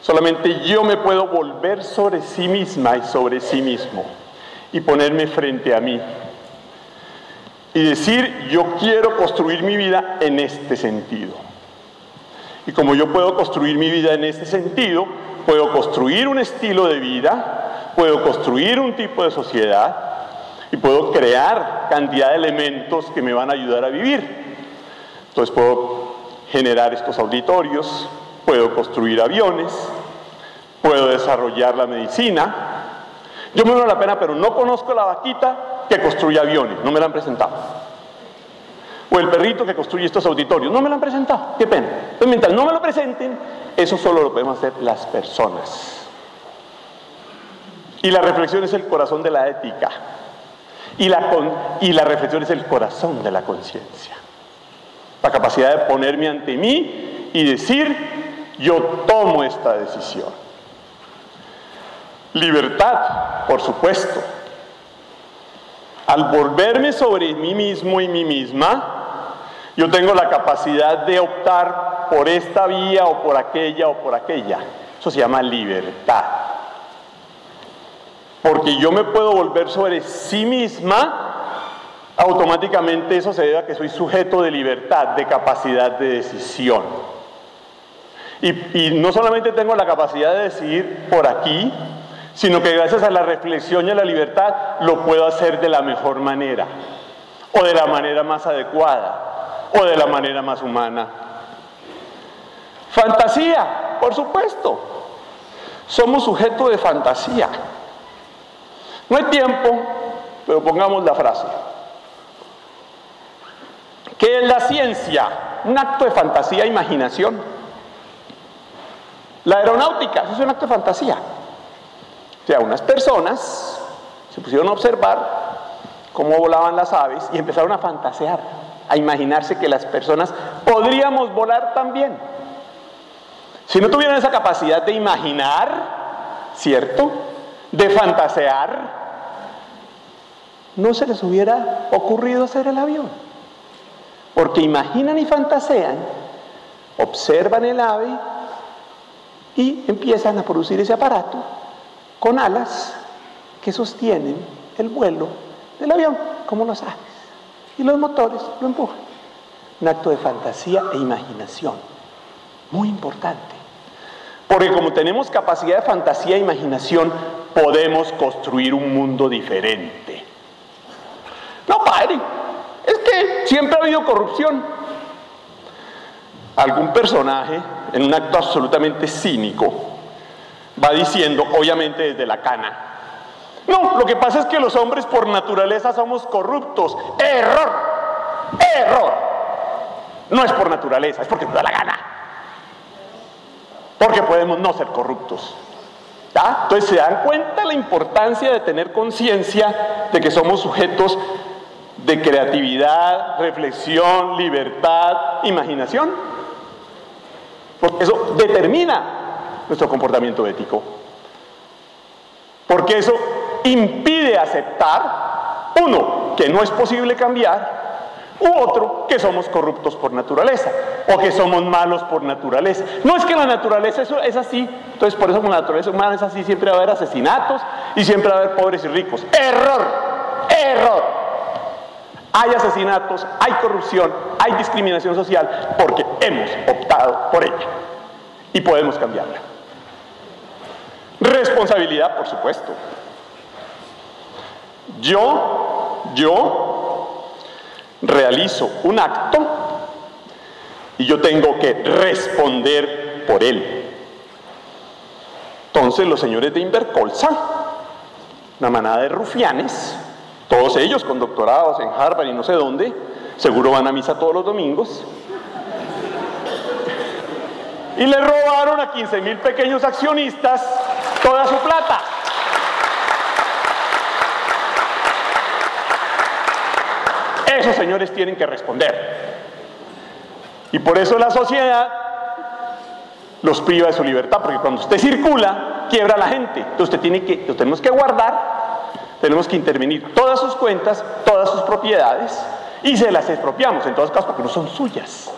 Solamente yo me puedo volver sobre sí misma y sobre sí mismo y ponerme frente a mí y decir, yo quiero construir mi vida en este sentido. Y como yo puedo construir mi vida en este sentido, puedo construir un estilo de vida, puedo construir un tipo de sociedad y puedo crear cantidad de elementos que me van a ayudar a vivir. Entonces puedo generar estos auditorios, puedo construir aviones, puedo desarrollar la medicina. Yo me doy la pena, pero no conozco la vaquita que construye aviones, no me la han presentado. O el perrito que construye estos auditorios, no me lo han presentado, qué pena. Entonces, mientras no me lo presenten, eso solo lo podemos hacer las personas. Y la reflexión es el corazón de la ética. Y la reflexión es el corazón de la conciencia. La capacidad de ponerme ante mí y decir, yo tomo esta decisión. Libertad, por supuesto. Al volverme sobre mí mismo y mí misma, yo tengo la capacidad de optar por esta vía o por aquella o por aquella. Eso se llama libertad. Porque yo me puedo volver sobre sí misma, automáticamente eso se debe a que soy sujeto de libertad, de capacidad de decisión. Y no solamente tengo la capacidad de decidir por aquí, sino que gracias a la reflexión y a la libertad lo puedo hacer de la mejor manera, o de la manera más adecuada, o de la manera más humana. Fantasía, por supuesto. Somos sujetos de fantasía. No hay tiempo, pero pongamos la frase. ¿Qué es la ciencia? Un acto de fantasía e imaginación. La aeronáutica, eso es un acto de fantasía. O sea, unas personas se pusieron a observar cómo volaban las aves y empezaron a fantasear, a imaginarse que las personas podríamos volar también. Si no tuvieran esa capacidad de imaginar, ¿cierto?, de fantasear, no se les hubiera ocurrido hacer el avión. Porque imaginan y fantasean, observan el ave y empiezan a producir ese aparato con alas que sostienen el vuelo del avión, como los aves. Y los motores lo empujan. Un acto de fantasía e imaginación, muy importante. Porque como tenemos capacidad de fantasía e imaginación, podemos construir un mundo diferente. No, padre, es que siempre ha habido corrupción. Algún personaje, en un acto absolutamente cínico, va diciendo, obviamente desde la cana, no, lo que pasa es que los hombres por naturaleza somos corruptos. ¡Error! ¡Error! No es por naturaleza, es porque nos da la gana. Porque podemos no ser corruptos. ¿Ya? Entonces se dan cuenta la importancia de tener conciencia de que somos sujetos de creatividad, reflexión, libertad, imaginación. Porque eso determina nuestro comportamiento ético. Porque eso impide aceptar, uno, que no es posible cambiar, u otro, que somos corruptos por naturaleza, o que somos malos por naturaleza. No es que la naturaleza es así, entonces por eso como la naturaleza humana es así, siempre va a haber asesinatos y siempre va a haber pobres y ricos. ¡Error! ¡Error! Hay asesinatos, hay corrupción, hay discriminación social, porque hemos optado por ella y podemos cambiarla. Responsabilidad, por supuesto. Yo realizo un acto y yo tengo que responder por él. Entonces los señores de Invercolsa, una manada de rufianes, todos ellos con doctorados en Harvard y no sé dónde, seguro van a misa todos los domingos, y le robaron a 15,000 pequeños accionistas toda su plata. Esos señores tienen que responder. Y por eso la sociedad los priva de su libertad, porque cuando usted circula, quiebra a la gente. Entonces lo tenemos que guardar, tenemos que intervenir todas sus cuentas, todas sus propiedades, y se las expropiamos, en todos casos, porque no son suyas.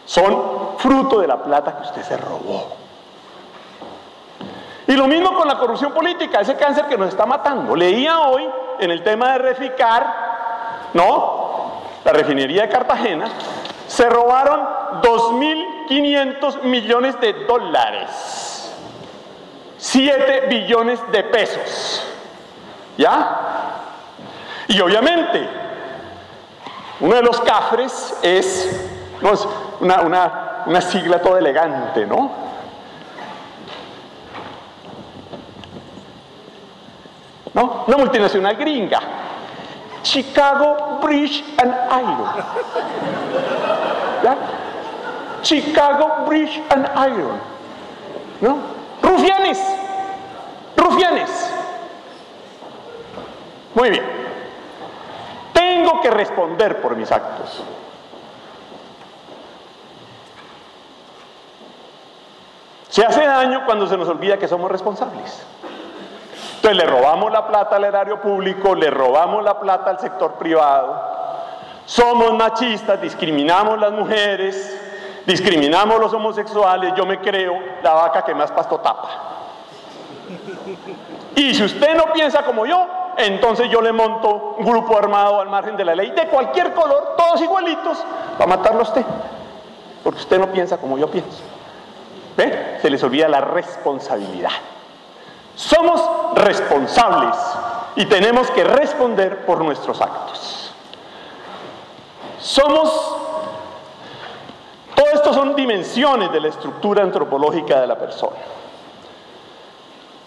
Son fruto de la plata que usted se robó. Y lo mismo con la corrupción política, ese cáncer que nos está matando. Leía hoy en el tema de Reficar, ¿no? La refinería de Cartagena, se robaron 2.500 millones de dólares, 7 billones de pesos, ¿ya? Y obviamente, uno de los cafres es una sigla toda elegante, ¿no? ¿No? Una multinacional gringa, Chicago Bridge and Iron, ¿ya? Chicago Bridge and Iron, ¿no? Rufianes, rufianes. Muy bien, tengo que responder por mis actos. Se hace daño cuando se nos olvida que somos responsables. Entonces le robamos la plata al erario público, le robamos la plata al sector privado, somos machistas, discriminamos las mujeres, discriminamos los homosexuales, yo me creo la vaca que más pasto tapa. Y si usted no piensa como yo, entonces yo le monto un grupo armado al margen de la ley, de cualquier color, todos igualitos, para matarlo a usted, porque usted no piensa como yo pienso. ¿Ve? Se les olvida la responsabilidad. Somos responsables y tenemos que responder por nuestros actos. Todo esto son dimensiones de la estructura antropológica de la persona.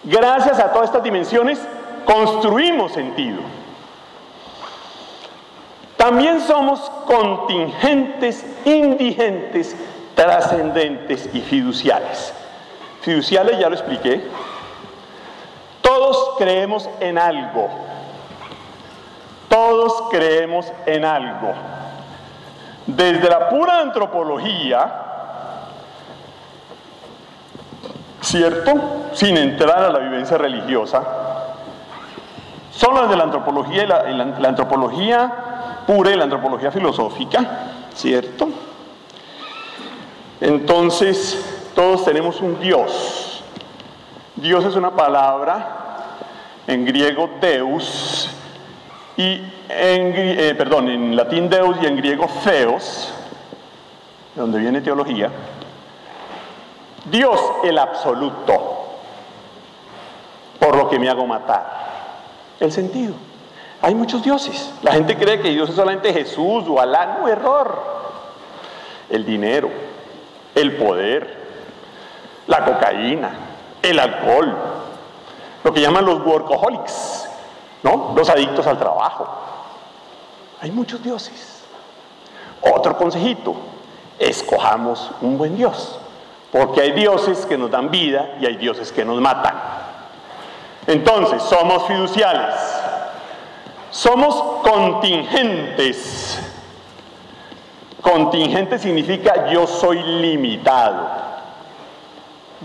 Gracias a todas estas dimensiones construimos sentido. También somos contingentes, indigentes, trascendentes y fiduciales. Fiduciales ya lo expliqué. Todos creemos en algo. Todos creemos en algo. Desde la pura antropología, ¿cierto? Sin entrar a la vivencia religiosa, son las de la antropología y la antropología pura y la antropología filosófica, ¿cierto? Entonces, todos tenemos un Dios. Dios es una palabra en griego Deus y en latín Deus y en griego Theos, de donde viene teología. Dios, el absoluto, por lo que me hago matar. El sentido. Hay muchos dioses. La gente cree que Dios es solamente Jesús o Alá. No, error. El dinero, el poder, la cocaína, el alcohol, lo que llaman los workaholics, ¿no? Los adictos al trabajo. Hay muchos dioses. Otro consejito, escojamos un buen Dios, porque hay dioses que nos dan vida y hay dioses que nos matan. Entonces, somos fiduciales, somos contingentes. Contingente significa yo soy limitado.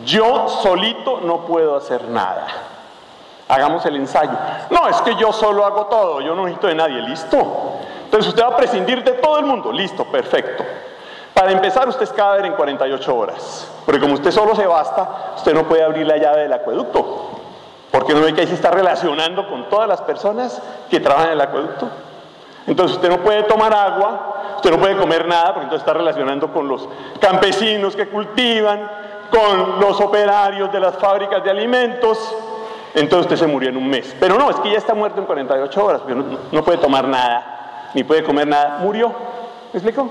Yo solito no puedo hacer nada. Hagamos el ensayo. No, es que yo solo hago todo, yo no necesito de nadie. ¿Listo? Entonces usted va a prescindir de todo el mundo. Listo, perfecto. Para empezar, usted es cadáver en 48 horas. Porque como usted solo se basta, usted no puede abrir la llave del acueducto. Porque no ve que ahí se está relacionando con todas las personas que trabajan en el acueducto. Entonces usted no puede tomar agua, usted no puede comer nada, porque entonces está relacionando con los campesinos que cultivan, con los operarios de las fábricas de alimentos. Entonces usted se murió en un mes. Pero no, es que ya está muerto en 48 horas, porque no puede tomar nada, ni puede comer nada. Murió. ¿Me explico?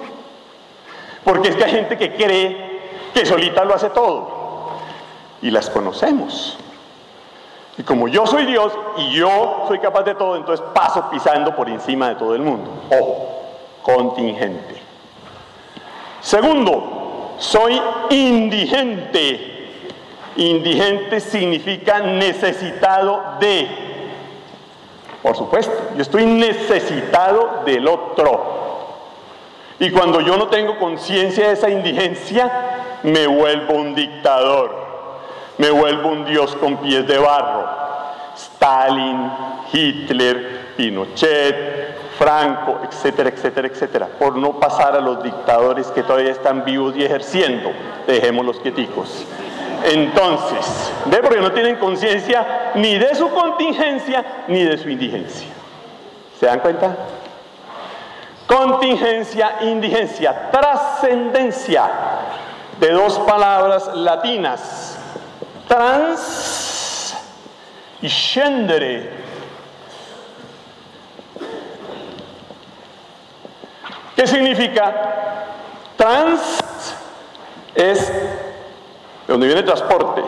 Porque es que hay gente que cree que solita lo hace todo. Y las conocemos. Y como yo soy Dios y yo soy capaz de todo, entonces paso pisando por encima de todo el mundo. Ojo, contingente. Segundo, soy indigente. Indigente significa necesitado de. Por supuesto, yo estoy necesitado del otro. Y cuando yo no tengo conciencia de esa indigencia, me vuelvo un dictador, me vuelvo un dios con pies de barro. Stalin, Hitler, Pinochet, Franco, etcétera, etcétera, etcétera. Por no pasar a los dictadores que todavía están vivos y ejerciendo, dejémoslos quieticos. Entonces, ¿ve? Porque no tienen conciencia ni de su contingencia ni de su indigencia. ¿Se dan cuenta? Contingencia, indigencia, trascendencia, de dos palabras latinas, trans y scendere. ¿Qué significa? Trans es de donde viene el transporte,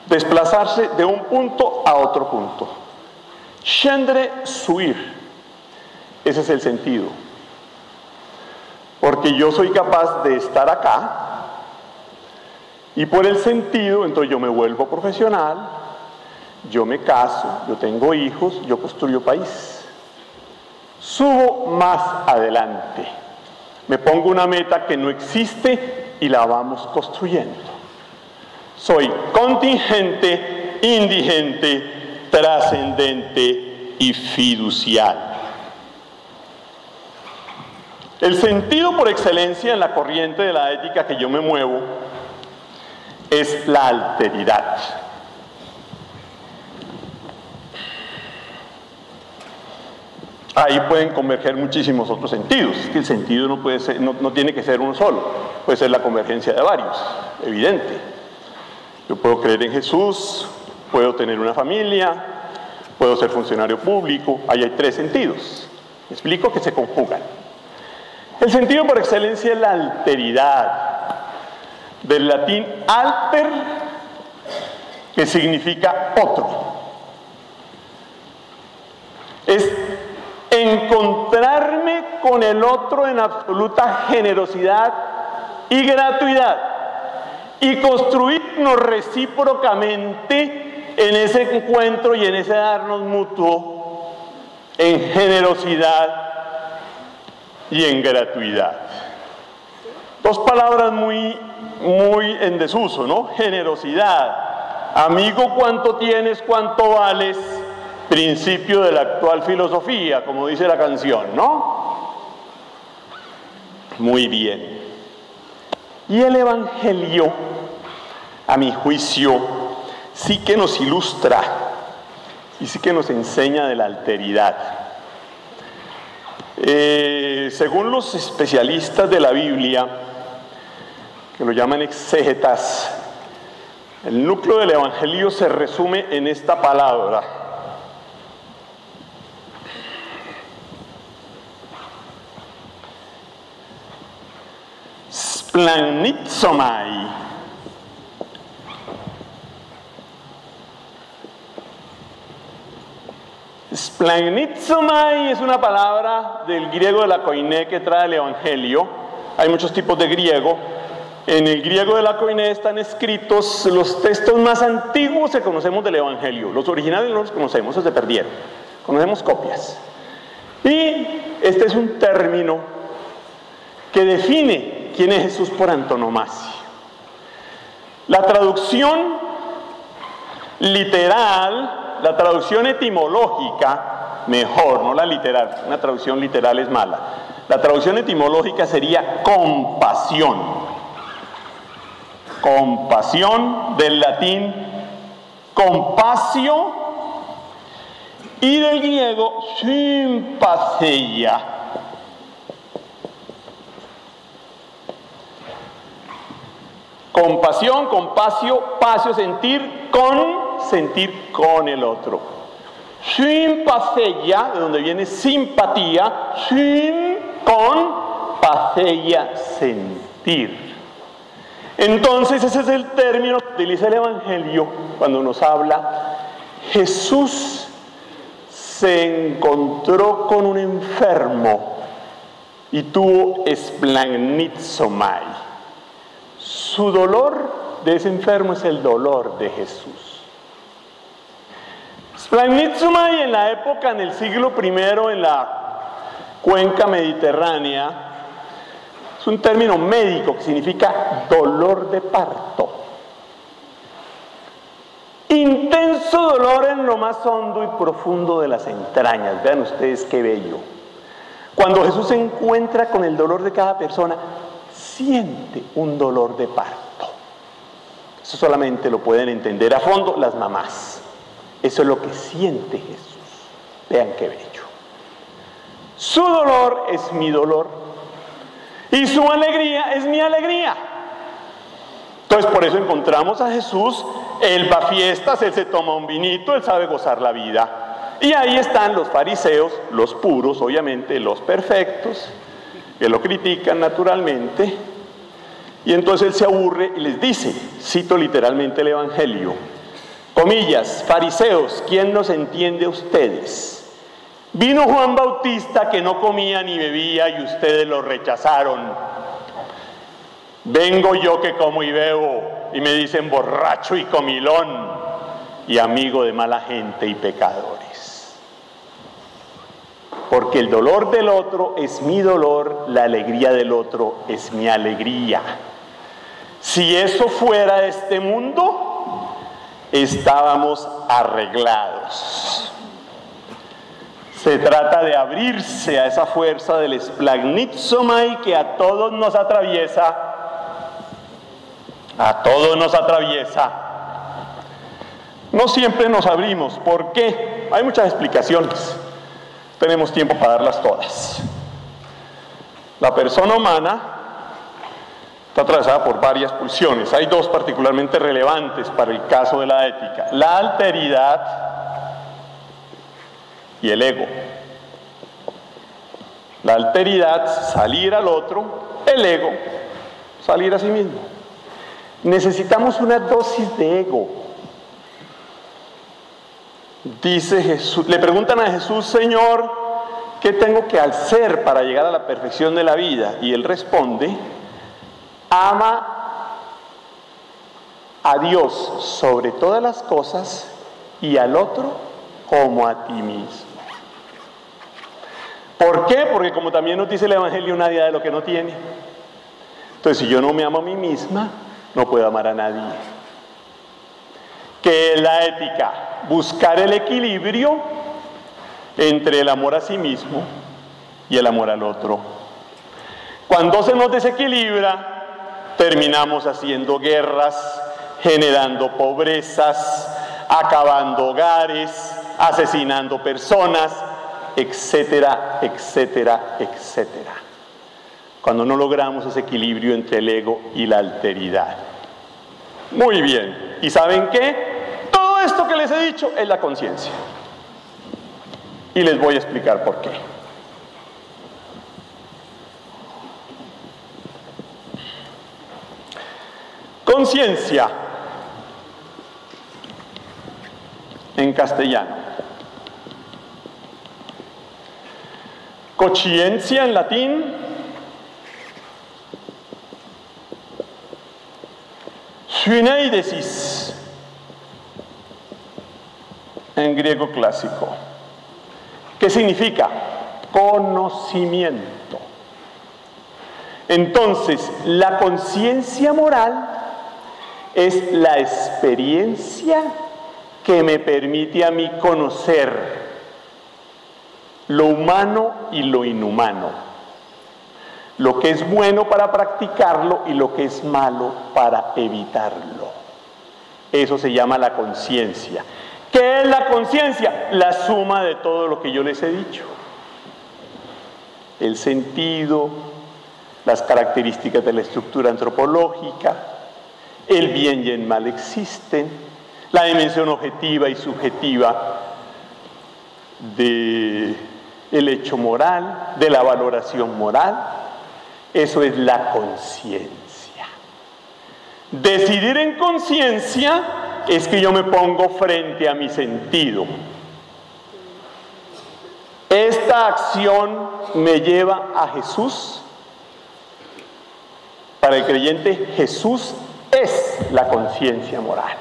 desplazarse de un punto a otro punto. Scendere, subir. Ese es el sentido. Porque yo soy capaz de estar acá y por el sentido, entonces yo me vuelvo profesional, yo me caso, yo tengo hijos, yo construyo país. Subo más adelante. Me pongo una meta que no existe y la vamos construyendo. Soy contingente, indigente, trascendente y fiducial. El sentido por excelencia en la corriente de la ética que yo me muevo es la alteridad. Ahí pueden converger muchísimos otros sentidos. Es que el sentido no puede ser, no tiene que ser uno solo, puede ser la convergencia de varios, evidente. Yo puedo creer en Jesús, puedo tener una familia, puedo ser funcionario público. Ahí hay tres sentidos. ¿Me explico? Que se conjugan. El sentido por excelencia es la alteridad, del latín alter, que significa otro. Es encontrarme con el otro en absoluta generosidad y gratuidad y construirnos recíprocamente en ese encuentro y en ese darnos mutuo en generosidad y en gratuidad. Dos palabras muy en desuso, ¿no? Generosidad. Amigo, ¿cuánto tienes? ¿Cuánto vales? Principio de la actual filosofía, como dice la canción, ¿no? Muy bien. Y el Evangelio, a mi juicio, sí que nos ilustra y sí que nos enseña de la alteridad. Según los especialistas de la Biblia, que lo llaman exégetas, el núcleo del Evangelio se resume en esta palabra: splanizomai. Splanizomai es una palabra del griego de la koiné que trae el Evangelio. Hay muchos tipos de griego. En el griego de la koiné están escritos los textos más antiguos que conocemos del Evangelio. Los originales no los conocemos, esos se perdieron. Conocemos copias. Y este es un término que define quién es Jesús por antonomasia. La traducción literal, la traducción etimológica, mejor, no la literal, una traducción literal es mala. La traducción etimológica sería compasión. Compasión, del latín compasio, y del griego sympatheia. Compasión, compasio, pasio, sentir con el otro. Sympatheia, de donde viene simpatía, con, patheia, sentir. Entonces ese es el término que utiliza el Evangelio cuando nos habla: Jesús se encontró con un enfermo y tuvo splanizomai. Su dolor de ese enfermo es el dolor de Jesús. Splagnitzomai en la época, en el siglo I, en la cuenca mediterránea, es un término médico que significa dolor de parto. Intenso dolor en lo más hondo y profundo de las entrañas. Vean ustedes qué bello. Cuando Jesús se encuentra con el dolor de cada persona, siente un dolor de parto. Eso solamente lo pueden entender a fondo las mamás. Eso es lo que siente Jesús. Vean qué bello. Su dolor es mi dolor y su alegría es mi alegría. Entonces por eso encontramos a Jesús. Él va a fiestas, él se toma un vinito, él sabe gozar la vida. Y ahí están los fariseos, los puros, obviamente, los perfectos, que lo critican naturalmente. Y entonces él se aburre y les dice, cito literalmente el Evangelio, comillas, fariseos, ¿quién los entiende a ustedes? Vino Juan Bautista que no comía ni bebía y ustedes lo rechazaron. Vengo yo que como y bebo y me dicen borracho y comilón y amigo de mala gente y pecadores. Porque el dolor del otro es mi dolor, la alegría del otro es mi alegría. Si eso fuera este mundo, estábamos arreglados. Se trata de abrirse a esa fuerza del splagnitzomai que a todos nos atraviesa. A todos nos atraviesa. No siempre nos abrimos. ¿Por qué? Hay muchas explicaciones. Tenemos tiempo para darlas todas. La persona humana está atravesada por varias pulsiones. Hay dos particularmente relevantes para el caso de la ética: la alteridad y el ego. La alteridad, salir al otro; el ego, salir a sí mismo. Necesitamos una dosis de ego. Dice Jesús, le preguntan a Jesús, Señor, ¿qué tengo que hacer para llegar a la perfección de la vida? Y él responde, ama a Dios sobre todas las cosas y al otro como a ti mismo. ¿Por qué? Porque como también nos dice el Evangelio, nadie da de lo que no tiene. Entonces, si yo no me amo a mí misma, no puedo amar a nadie. ¿Qué es la ética? Buscar el equilibrio entre el amor a sí mismo y el amor al otro. Cuando se nos desequilibra, terminamos haciendo guerras, generando pobrezas, acabando hogares, asesinando personas, etcétera, etcétera, etcétera. Cuando no logramos ese equilibrio entre el ego y la alteridad. Muy bien. ¿Y saben qué? Todo esto que les he dicho es la conciencia. Y les voy a explicar por qué. Conciencia, en castellano. Consciencia en latín. Syneidesis en griego clásico. ¿Qué significa? Conocimiento. Entonces, la conciencia moral es la experiencia que me permite a mí conocer lo humano y lo inhumano. Lo que es bueno para practicarlo y lo que es malo para evitarlo. Eso se llama la conciencia. ¿Qué es la conciencia? La suma de todo lo que yo les he dicho. El sentido, las características de la estructura antropológica, el bien y el mal existen, la dimensión objetiva y subjetiva del hecho moral, de la valoración moral. Eso es la conciencia. Decidir en conciencia es que yo me pongo frente a mi sentido. Esta acción me lleva a Jesús. Para el creyente, Jesús es la conciencia moral.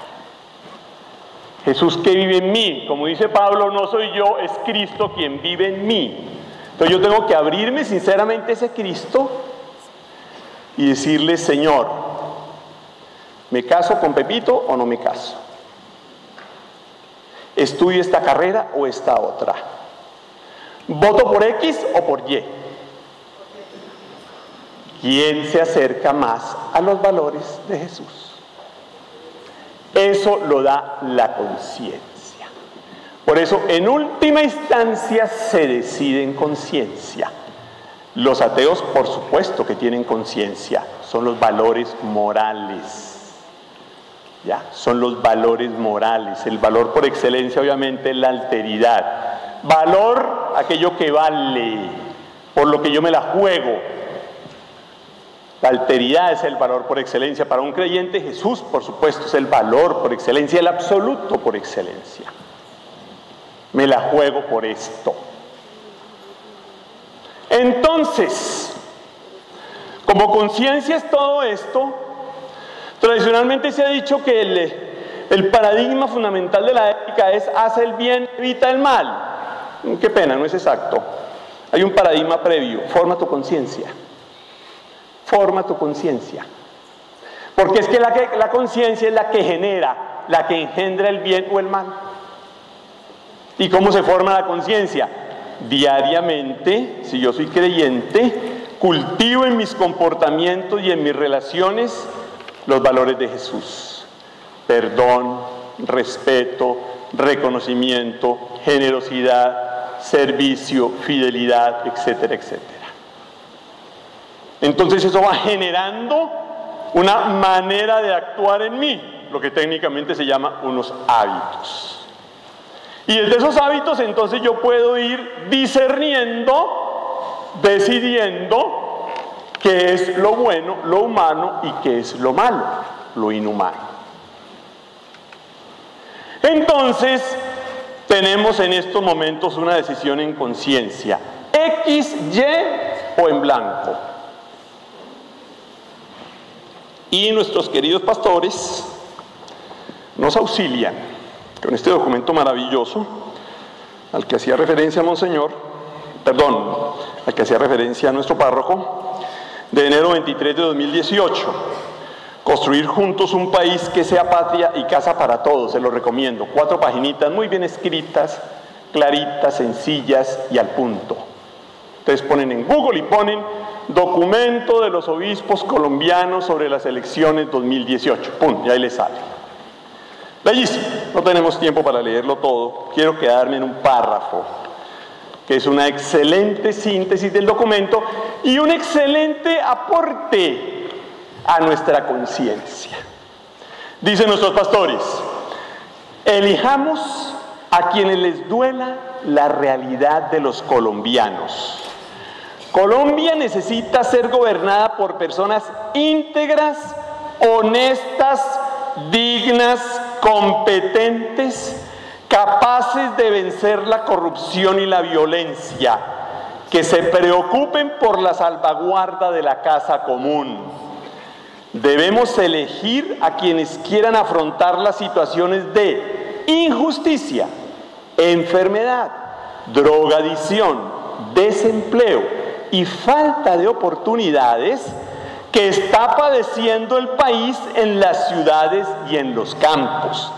Jesús que vive en mí. Como dice Pablo, no soy yo, es Cristo quien vive en mí. Entonces yo tengo que abrirme sinceramente a ese Cristo y decirle: Señor, ¿me caso con Pepito o no me caso? ¿Estudio esta carrera o esta otra? ¿Voto por X o por Y? ¿Quién se acerca más a los valores de Jesús? Eso lo da la conciencia. Por eso, en última instancia, se decide en conciencia. Los ateos, por supuesto que tienen conciencia, son los valores morales. ¿Ya? Son los valores morales. El valor por excelencia, obviamente, es la alteridad. Valor, aquello que vale, por lo que yo me la juego. La alteridad es el valor por excelencia. Para un creyente, Jesús, por supuesto, es el valor por excelencia, el absoluto por excelencia. Me la juego por esto. Entonces, como conciencia es todo esto, tradicionalmente se ha dicho que el paradigma fundamental de la ética es: haz el bien, evita el mal. Qué pena, no es exacto. Hay un paradigma previo: forma tu conciencia. Forma tu conciencia. Porque es que la conciencia es la que genera, la que engendra el bien o el mal. ¿Y cómo se forma la conciencia? Diariamente, si yo soy creyente, cultivo en mis comportamientos y en mis relaciones los valores de Jesús: perdón, respeto, reconocimiento, generosidad, servicio, fidelidad, etcétera, etcétera. Entonces eso va generando una manera de actuar en mí, lo que técnicamente se llama unos hábitos. Y desde esos hábitos entonces yo puedo ir discerniendo, decidiendo qué es lo bueno, lo humano, y qué es lo malo, lo inhumano. Entonces tenemos en estos momentos una decisión en conciencia: X, Y o en blanco. Y nuestros queridos pastores nos auxilian con este documento maravilloso al que hacía referencia Monseñor, al que hacía referencia nuestro párroco, de enero 23 de 2018. Construir juntos un país que sea patria y casa para todos. Se lo recomiendo. 4 paginitas muy bien escritas, claritas, sencillas y al punto. Ustedes ponen en Google y ponen documento de los obispos colombianos sobre las elecciones 2018. ¡Pum! Y ahí les sale. Bellísimo. No tenemos tiempo para leerlo todo. Quiero quedarme en un párrafo que es una excelente síntesis del documento y un excelente aporte a nuestra conciencia. Dicen nuestros pastores: elijamos a quienes les duela la realidad de los colombianos. Colombia necesita ser gobernada por personas íntegras, honestas, dignas, competentes, capaces de vencer la corrupción y la violencia, que se preocupen por la salvaguarda de la casa común. Debemos elegir a quienes quieran afrontar las situaciones de injusticia, enfermedad, drogadicción, desempleo y falta de oportunidades que está padeciendo el país en las ciudades y en los campos.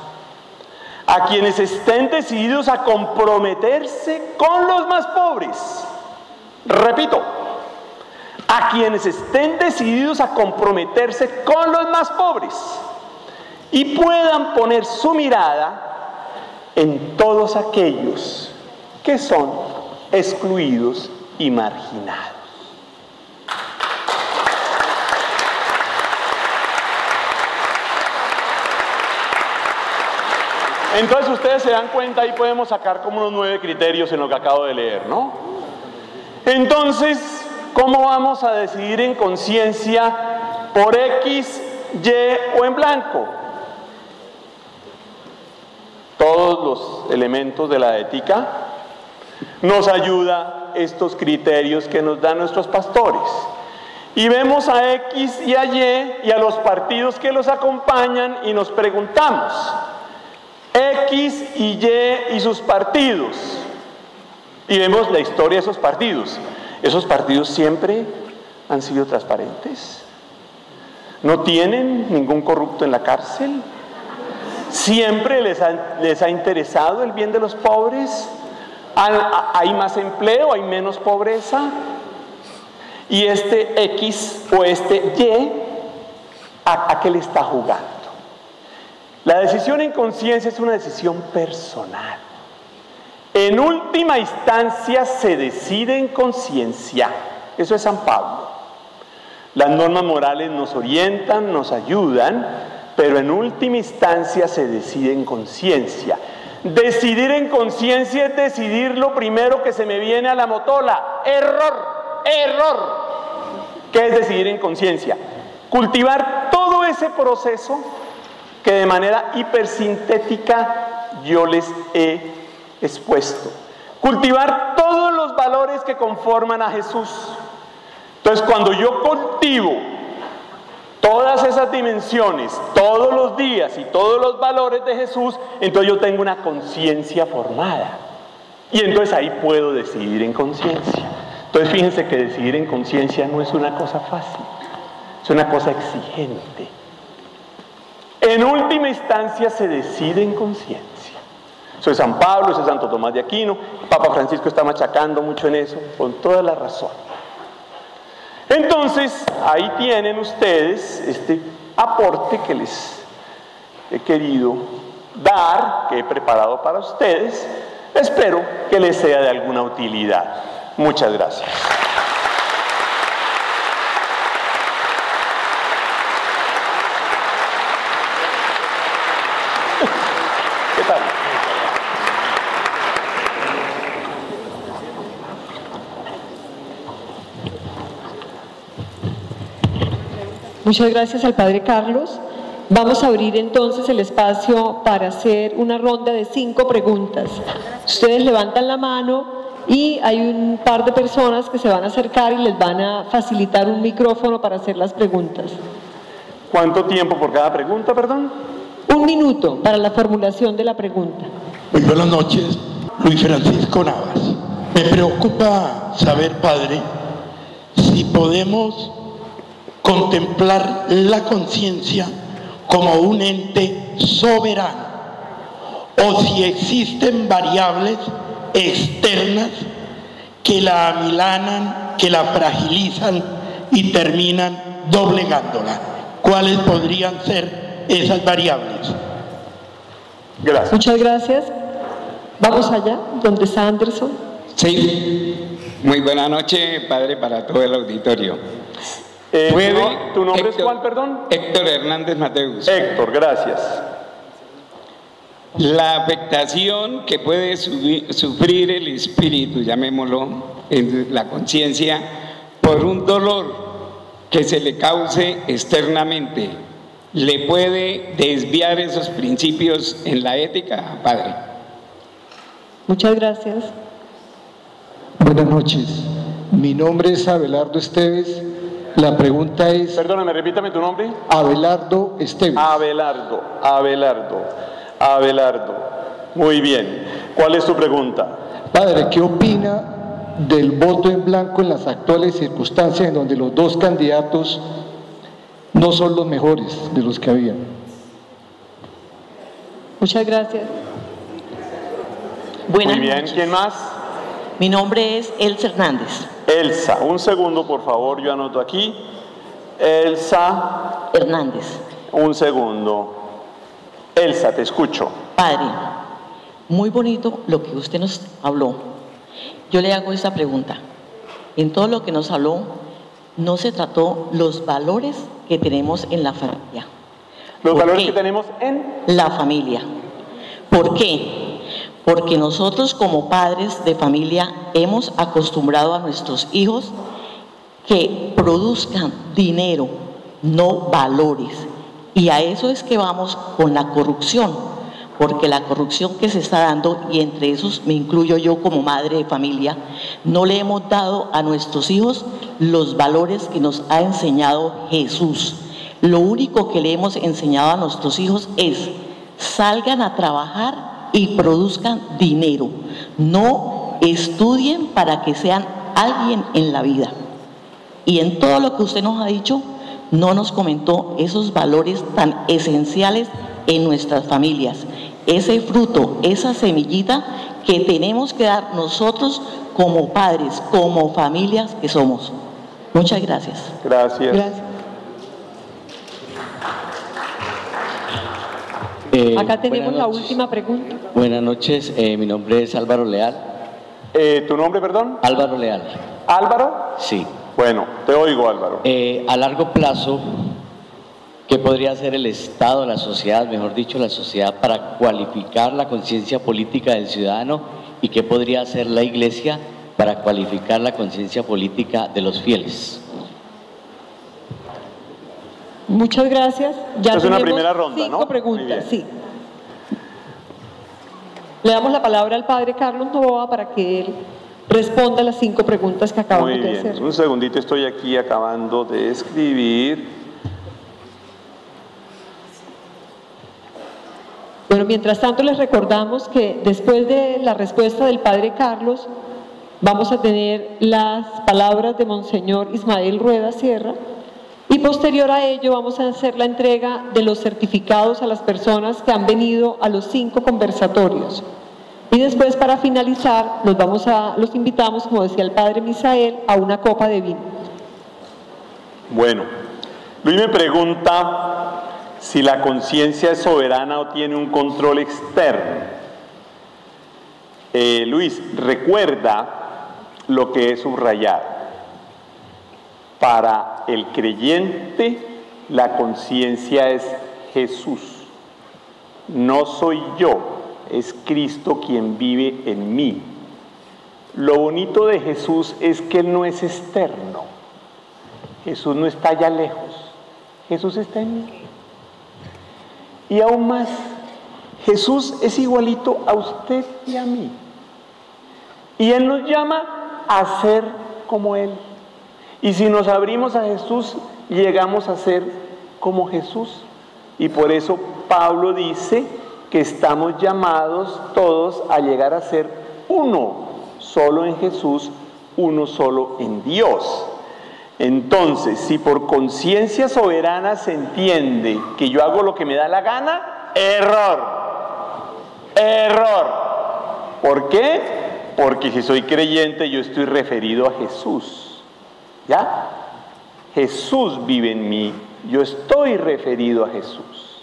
A quienes estén decididos a comprometerse con los más pobres. Repito, a quienes estén decididos a comprometerse con los más pobres y puedan poner su mirada en todos aquellos que son excluidos y marginados. Entonces ustedes se dan cuenta, ahí podemos sacar como unos 9 criterios en lo que acabo de leer, ¿no? Entonces, ¿cómo vamos a decidir en conciencia por X, Y o en blanco? Todos los elementos de la ética nos ayuda estos criterios que nos dan nuestros pastores. Y vemos a X y a Y y a los partidos que los acompañan y nos preguntamos: X y Y y sus partidos. Y vemos la historia de esos partidos. Esos partidos siempre han sido transparentes. No tienen ningún corrupto en la cárcel. Siempre les ha interesado el bien de los pobres. Hay más empleo, hay menos pobreza. Y este X o este Y, ¿a qué le está jugando? La decisión en conciencia es una decisión personal. En última instancia se decide en conciencia. Eso es San Pablo. Las normas morales nos orientan, nos ayudan, pero en última instancia se decide en conciencia. Decidir en conciencia es decidir lo primero que se me viene a la motola. Error. ¿Qué es decidir en conciencia? Cultivar todo ese proceso que de manera hipersintética yo les he expuesto. Cultivar todos los valores que conforman a Jesús. Entonces, cuando yo cultivo todas esas dimensiones, todos los días y todos los valores de Jesús, entonces yo tengo una conciencia formada. Y entonces ahí puedo decidir en conciencia. Entonces, fíjense que decidir en conciencia no es una cosa fácil, es una cosa exigente. En última instancia se decide en conciencia. Eso es San Pablo, eso es Santo Tomás de Aquino. El Papa Francisco está machacando mucho en eso, con toda la razón. Entonces, ahí tienen ustedes este aporte que les he querido dar, que he preparado para ustedes. Espero que les sea de alguna utilidad. Muchas gracias. ¿Qué tal? Muchas gracias al Padre Carlos. Vamos a abrir entonces el espacio para hacer una ronda de 5 preguntas. Ustedes levantan la mano y hay un par de personas que se van a acercar y les van a facilitar un micrófono para hacer las preguntas. ¿Cuánto tiempo por cada pregunta, perdón? 1 minuto para la formulación de la pregunta. Muy buenas noches, Luis Francisco Navas. Me preocupa saber, Padre, si podemos contemplar la conciencia como un ente soberano o si existen variables externas que la amilanan, que la fragilizan y terminan doblegándola. ¿Cuáles podrían ser esas variables? Gracias. Muchas gracias. Vamos allá, donde está Anderson. Sí, muy buena noche, Padre, para todo el auditorio. ¿Tu nombre es cuál, perdón? Héctor Hernández Mateus. Héctor, gracias. La afectación que puede sufrir el espíritu, llamémoslo, en la conciencia, por un dolor que se le cause externamente, ¿le puede desviar esos principios en la ética, Padre? Muchas gracias. Buenas noches. Mi nombre es Abelardo Esteves. La pregunta es... Perdóname, repítame tu nombre. Abelardo Esteves. Abelardo. Muy bien. ¿Cuál es tu pregunta? Padre, ¿qué opina del voto en blanco en las actuales circunstancias en donde los 2 candidatos no son los mejores de los que habían? Muchas gracias. Buenas Muy bien. noches. ¿Quién más? Mi nombre es Elsa Hernández. Elsa. Un segundo, por favor, yo anoto aquí. Elsa. Hernández. Un segundo. Elsa, te escucho. Padre, muy bonito lo que usted nos habló. Yo le hago esta pregunta. En todo lo que nos habló, no se trató los valores que tenemos en la familia. Los ¿Por valores qué? que tenemos en... La familia. ¿Por qué? Porque nosotros como padres de familia hemos acostumbrado a nuestros hijos que produzcan dinero, no valores. Y a eso es que vamos con la corrupción, porque la corrupción que se está dando, y entre esos me incluyo yo como madre de familia, no le hemos dado a nuestros hijos los valores que nos ha enseñado Jesús. Lo único que le hemos enseñado a nuestros hijos es salgan a trabajar y produzcan dinero. No estudien para que sean alguien en la vida. Y en todo lo que usted nos ha dicho, no nos comentó esos valores tan esenciales en nuestras familias. Ese fruto, esa semillita que tenemos que dar nosotros como padres, como familias que somos. Muchas gracias. Gracias. Gracias. Acá tenemos la última pregunta. Buenas noches, mi nombre es Álvaro Leal. ¿Tu nombre, perdón? Álvaro Leal. ¿Álvaro? Sí. Bueno, te oigo, Álvaro. A largo plazo, ¿qué podría hacer el Estado, la sociedad, mejor dicho, la sociedad, para cualificar la conciencia política del ciudadano? ¿Y qué podría hacer la Iglesia para cualificar la conciencia política de los fieles? Muchas gracias. Ya es una tenemos primera ronda, 5 ¿no? preguntas, sí. Le damos la palabra al padre Carlos Novoa para que él responda las 5 preguntas que acabamos Muy de bien. hacer. Un segundito, estoy aquí acabando de escribir. Bueno, mientras tanto les recordamos que después de la respuesta del padre Carlos, vamos a tener las palabras de Monseñor Ismael Rueda Sierra y posterior a ello vamos a hacer la entrega de los certificados a las personas que han venido a los 5 conversatorios. Y después, para finalizar, los invitamos, como decía el padre Misael, a una copa de vino. Bueno, Luis me pregunta si la conciencia es soberana o tiene un control externo. Luis, recuerda lo que he subrayado. Para el creyente, la conciencia es Jesús. No soy yo, es Cristo quien vive en mí. Lo bonito de Jesús es que Él no es externo. Jesús no está allá lejos. Jesús está en mí. Y aún más, Jesús es igualito a usted y a mí. Y Él nos llama a ser como Él. Y si nos abrimos a Jesús, llegamos a ser como Jesús. Y por eso Pablo dice que estamos llamados todos a llegar a ser uno solo en Jesús, uno solo en Dios. Entonces, si por conciencia soberana se entiende que yo hago lo que me da la gana, error. Error. ¿Por qué? Porque si soy creyente, yo estoy referido a Jesús. ¿Ya? Jesús vive en mí, yo estoy referido a Jesús.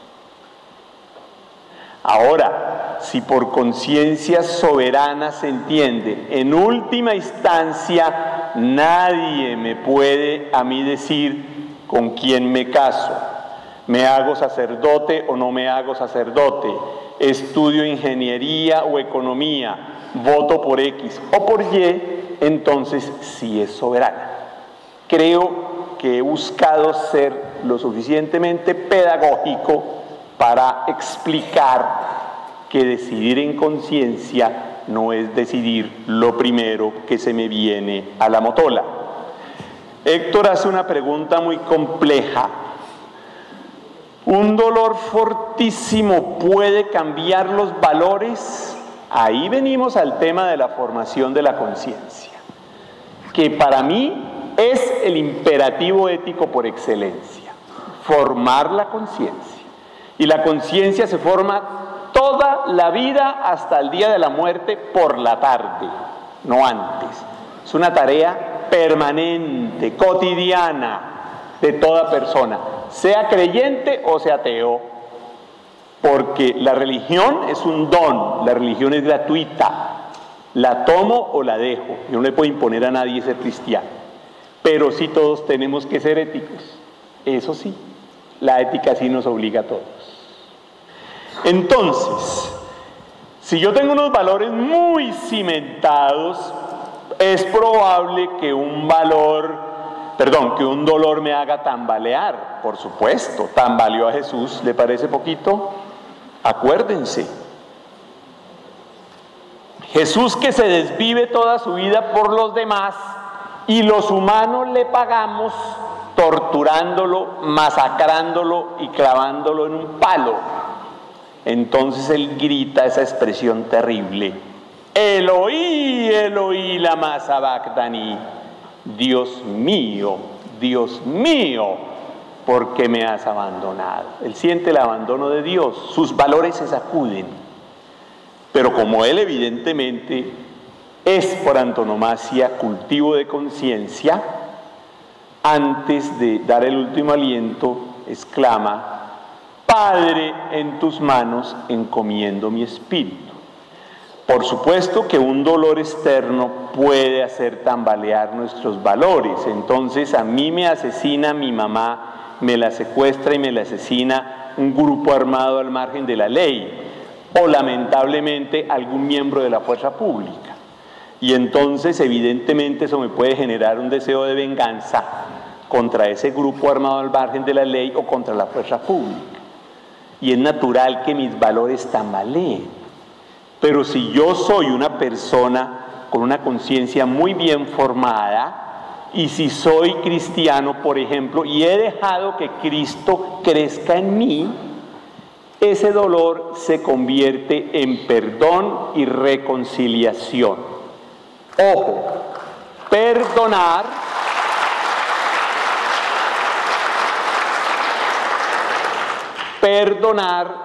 Ahora, si por conciencia soberana se entiende, en última instancia, nadie me puede a mí decir con quién me caso. ¿Me hago sacerdote o no me hago sacerdote? ¿Estudio ingeniería o economía? ¿Voto por X o por Y? Entonces sí es soberana. Creo que he buscado ser lo suficientemente pedagógico para explicar que decidir en conciencia no es decidir lo primero que se me viene a la motola. Héctor hace una pregunta muy compleja. ¿Un dolor fortísimo puede cambiar los valores? Ahí venimos al tema de la formación de la conciencia, que para mí es el imperativo ético por excelencia, formar la conciencia. Y la conciencia se forma toda la vida hasta el día de la muerte por la tarde, no antes. Es una tarea permanente, cotidiana de toda persona, sea creyente o sea ateo, porque la religión es un don, la religión es gratuita, la tomo o la dejo, yo no le puedo imponer a nadie ser cristiano. Pero sí todos tenemos que ser éticos, eso sí, la ética sí nos obliga a todos. Entonces, si yo tengo unos valores muy cimentados, es probable que un dolor me haga tambalear, por supuesto, tambaleó a Jesús, ¿le parece poquito? Acuérdense, Jesús que se desvive toda su vida por los demás, y los humanos le pagamos torturándolo, masacrándolo y clavándolo en un palo. entonces él grita esa expresión terrible: Eloí, Eloí, lama sabactani. Dios mío, ¿por qué me has abandonado? Él siente el abandono de Dios, sus valores se sacuden. Pero como él evidentemente es por antonomasia cultivo de conciencia, antes de dar el último aliento, exclama: Padre, en tus manos encomiendo mi espíritu. Por supuesto que un dolor externo puede hacer tambalear nuestros valores. Entonces a mí me asesina mi mamá, me la secuestra y me la asesina un grupo armado al margen de la ley, o lamentablemente algún miembro de la fuerza pública. Y entonces evidentemente eso me puede generar un deseo de venganza contra ese grupo armado al margen de la ley o contra la fuerza pública. Y es natural que mis valores tambaleen. Pero si yo soy una persona con una conciencia muy bien formada, y si soy cristiano, por ejemplo, y he dejado que Cristo crezca en mí, ese dolor se convierte en perdón y reconciliación. Ojo, perdonar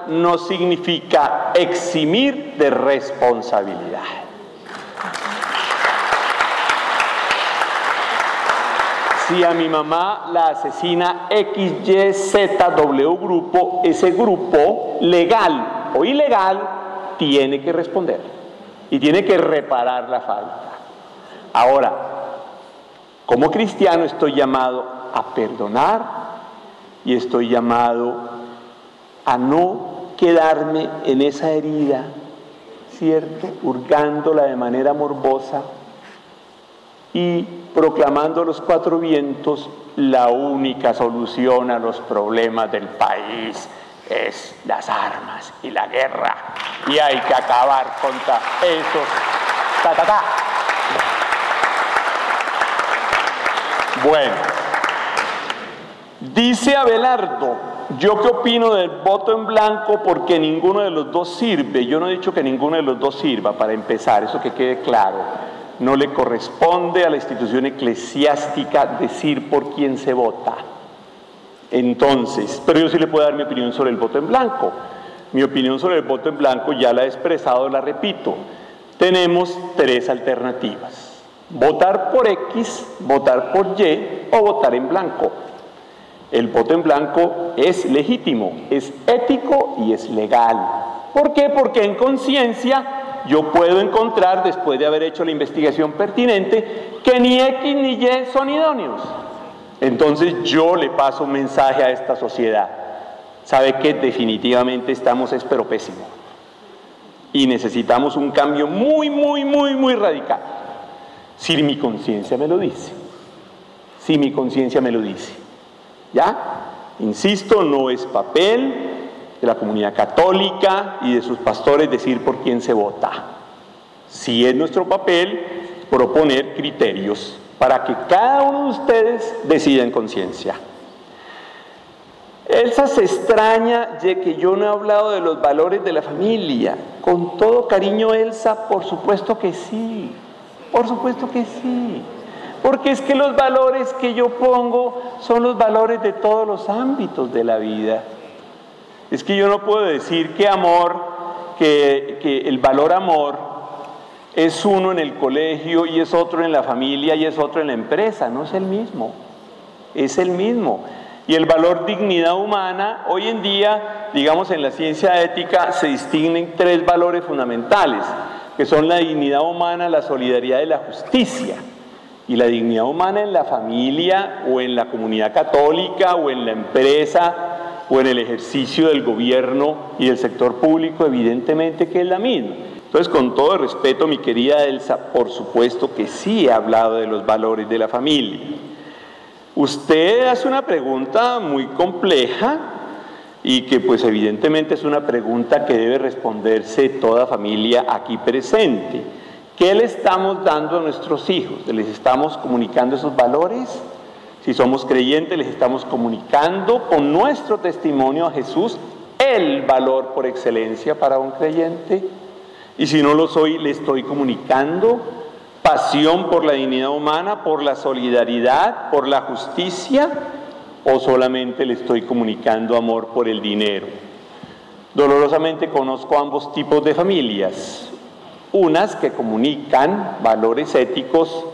no significa eximir de responsabilidad. Si a mi mamá la asesina XYZW grupo, ese grupo, legal o ilegal, tiene que responder y tiene que reparar la falta. Ahora, como cristiano estoy llamado a perdonar y estoy llamado a no quedarme en esa herida, ¿cierto? Hurgándola de manera morbosa y proclamando a los cuatro vientos: la única solución a los problemas del país es las armas y la guerra, y hay que acabar contra esos Bueno, dice Abelardo: ¿yo qué opino del voto en blanco? Porque ninguno de los dos sirve. Yo no he dicho que ninguno de los dos sirva, para empezar, eso que quede claro. No le corresponde a la institución eclesiástica decir por quién se vota. Entonces, pero yo sí le puedo dar mi opinión sobre el voto en blanco. Mi opinión sobre el voto en blanco ya la he expresado, la repito. Tenemos tres alternativas: votar por X, votar por Y o votar en blanco. El voto en blanco es legítimo, es ético y es legal. ¿Por qué? Porque en conciencia yo puedo encontrar, después de haber hecho la investigación pertinente, que ni X ni Y son idóneos. Entonces yo le paso un mensaje a esta sociedad: ¿sabe qué? Definitivamente estamos pero pésimo. Y necesitamos un cambio muy radical. Si mi conciencia me lo dice. Si mi conciencia me lo dice. ¿Ya? Insisto, no es papel de la comunidad católica y de sus pastores decir por quién se vota. Sí es nuestro papel proponer criterios para que cada uno de ustedes decida en conciencia. Elsa se extraña de que yo no he hablado de los valores de la familia. Con todo cariño, Elsa, por supuesto que sí. Por supuesto que sí. Porque es que los valores que yo pongo son los valores de todos los ámbitos de la vida. Es que yo no puedo decir que amor, que el valor amor es uno en el colegio y es otro en la familia y es otro en la empresa. No es el mismo, es el mismo. Y el valor dignidad humana, hoy en día, digamos en la ciencia ética, se distinguen tres valores fundamentales, que son la dignidad humana, la solidaridad y la justicia. Y la dignidad humana en la familia o en la comunidad católica o en la empresa o en el ejercicio del gobierno y del sector público, evidentemente que es la misma. Entonces, con todo el respeto, mi querida Elsa, por supuesto que sí he hablado de los valores de la familia. Usted hace una pregunta muy compleja y que pues evidentemente es una pregunta que debe responderse toda familia aquí presente. ¿Qué le estamos dando a nuestros hijos? ¿Les estamos comunicando esos valores? Si somos creyentes, les estamos comunicando con nuestro testimonio a Jesús el valor por excelencia para un creyente? Y si no lo soy, ¿le estoy comunicando pasión por la dignidad humana, por la solidaridad, por la justicia? ¿O solamente le estoy comunicando amor por el dinero? Dolorosamente conozco ambos tipos de familias. Unas que comunican valores éticos,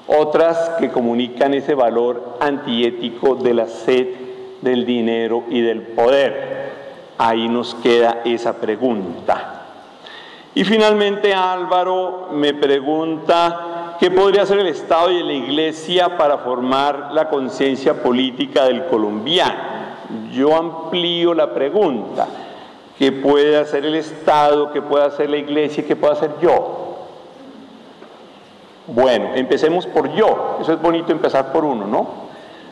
otras que comunican ese valor antiético de la sed del dinero y del poder. Ahí nos queda esa pregunta. Y finalmente Álvaro me pregunta ¿qué podría hacer el Estado y la Iglesia para formar la conciencia política del colombiano? Yo amplío la pregunta. ¿Qué puede hacer el Estado? ¿Qué puede hacer la Iglesia? ¿Qué puedo hacer yo? Bueno, empecemos por yo. Eso es bonito, empezar por uno, ¿no?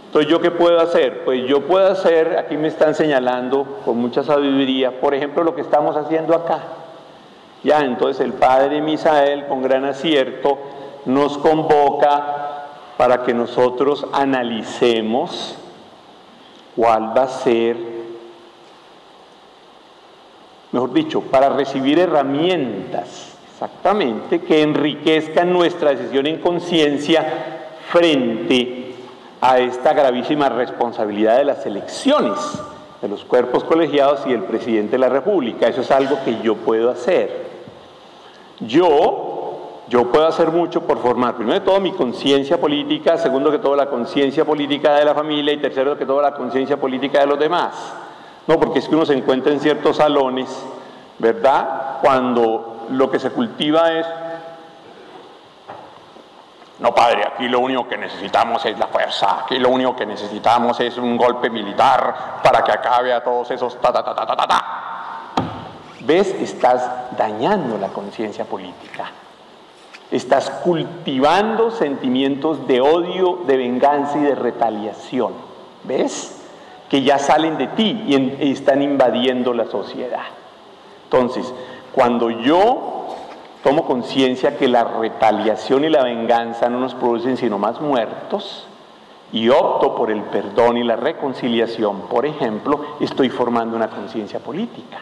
Entonces, ¿yo qué puedo hacer? Pues yo puedo hacer, aquí me están señalando con mucha sabiduría, por ejemplo, lo que estamos haciendo acá. Ya, entonces el Padre Misael, con gran acierto, nos convoca para que nosotros analicemos cuál va a ser, mejor dicho, para recibir herramientas, exactamente, que enriquezcan nuestra decisión en conciencia frente a esta gravísima responsabilidad de las elecciones, de los cuerpos colegiados y del presidente de la República. Eso es algo que yo puedo hacer. Yo puedo hacer mucho por formar, primero que todo, mi conciencia política, segundo que todo, la conciencia política de la familia, y tercero que todo, la conciencia política de los demás. No, porque es que uno se encuentra en ciertos salones, ¿verdad?, cuando lo que se cultiva es: no, padre, aquí lo único que necesitamos es la fuerza, aquí lo único que necesitamos es un golpe militar para que acabe a todos esos ta. ¿Ves? Estás dañando la conciencia política. Estás cultivando sentimientos de odio, de venganza y de retaliación. ¿Ves? Que ya salen de ti y están invadiendo la sociedad. Entonces, cuando yo tomo conciencia que la retaliación y la venganza no nos producen sino más muertos, y opto por el perdón y la reconciliación, por ejemplo, estoy formando una conciencia política.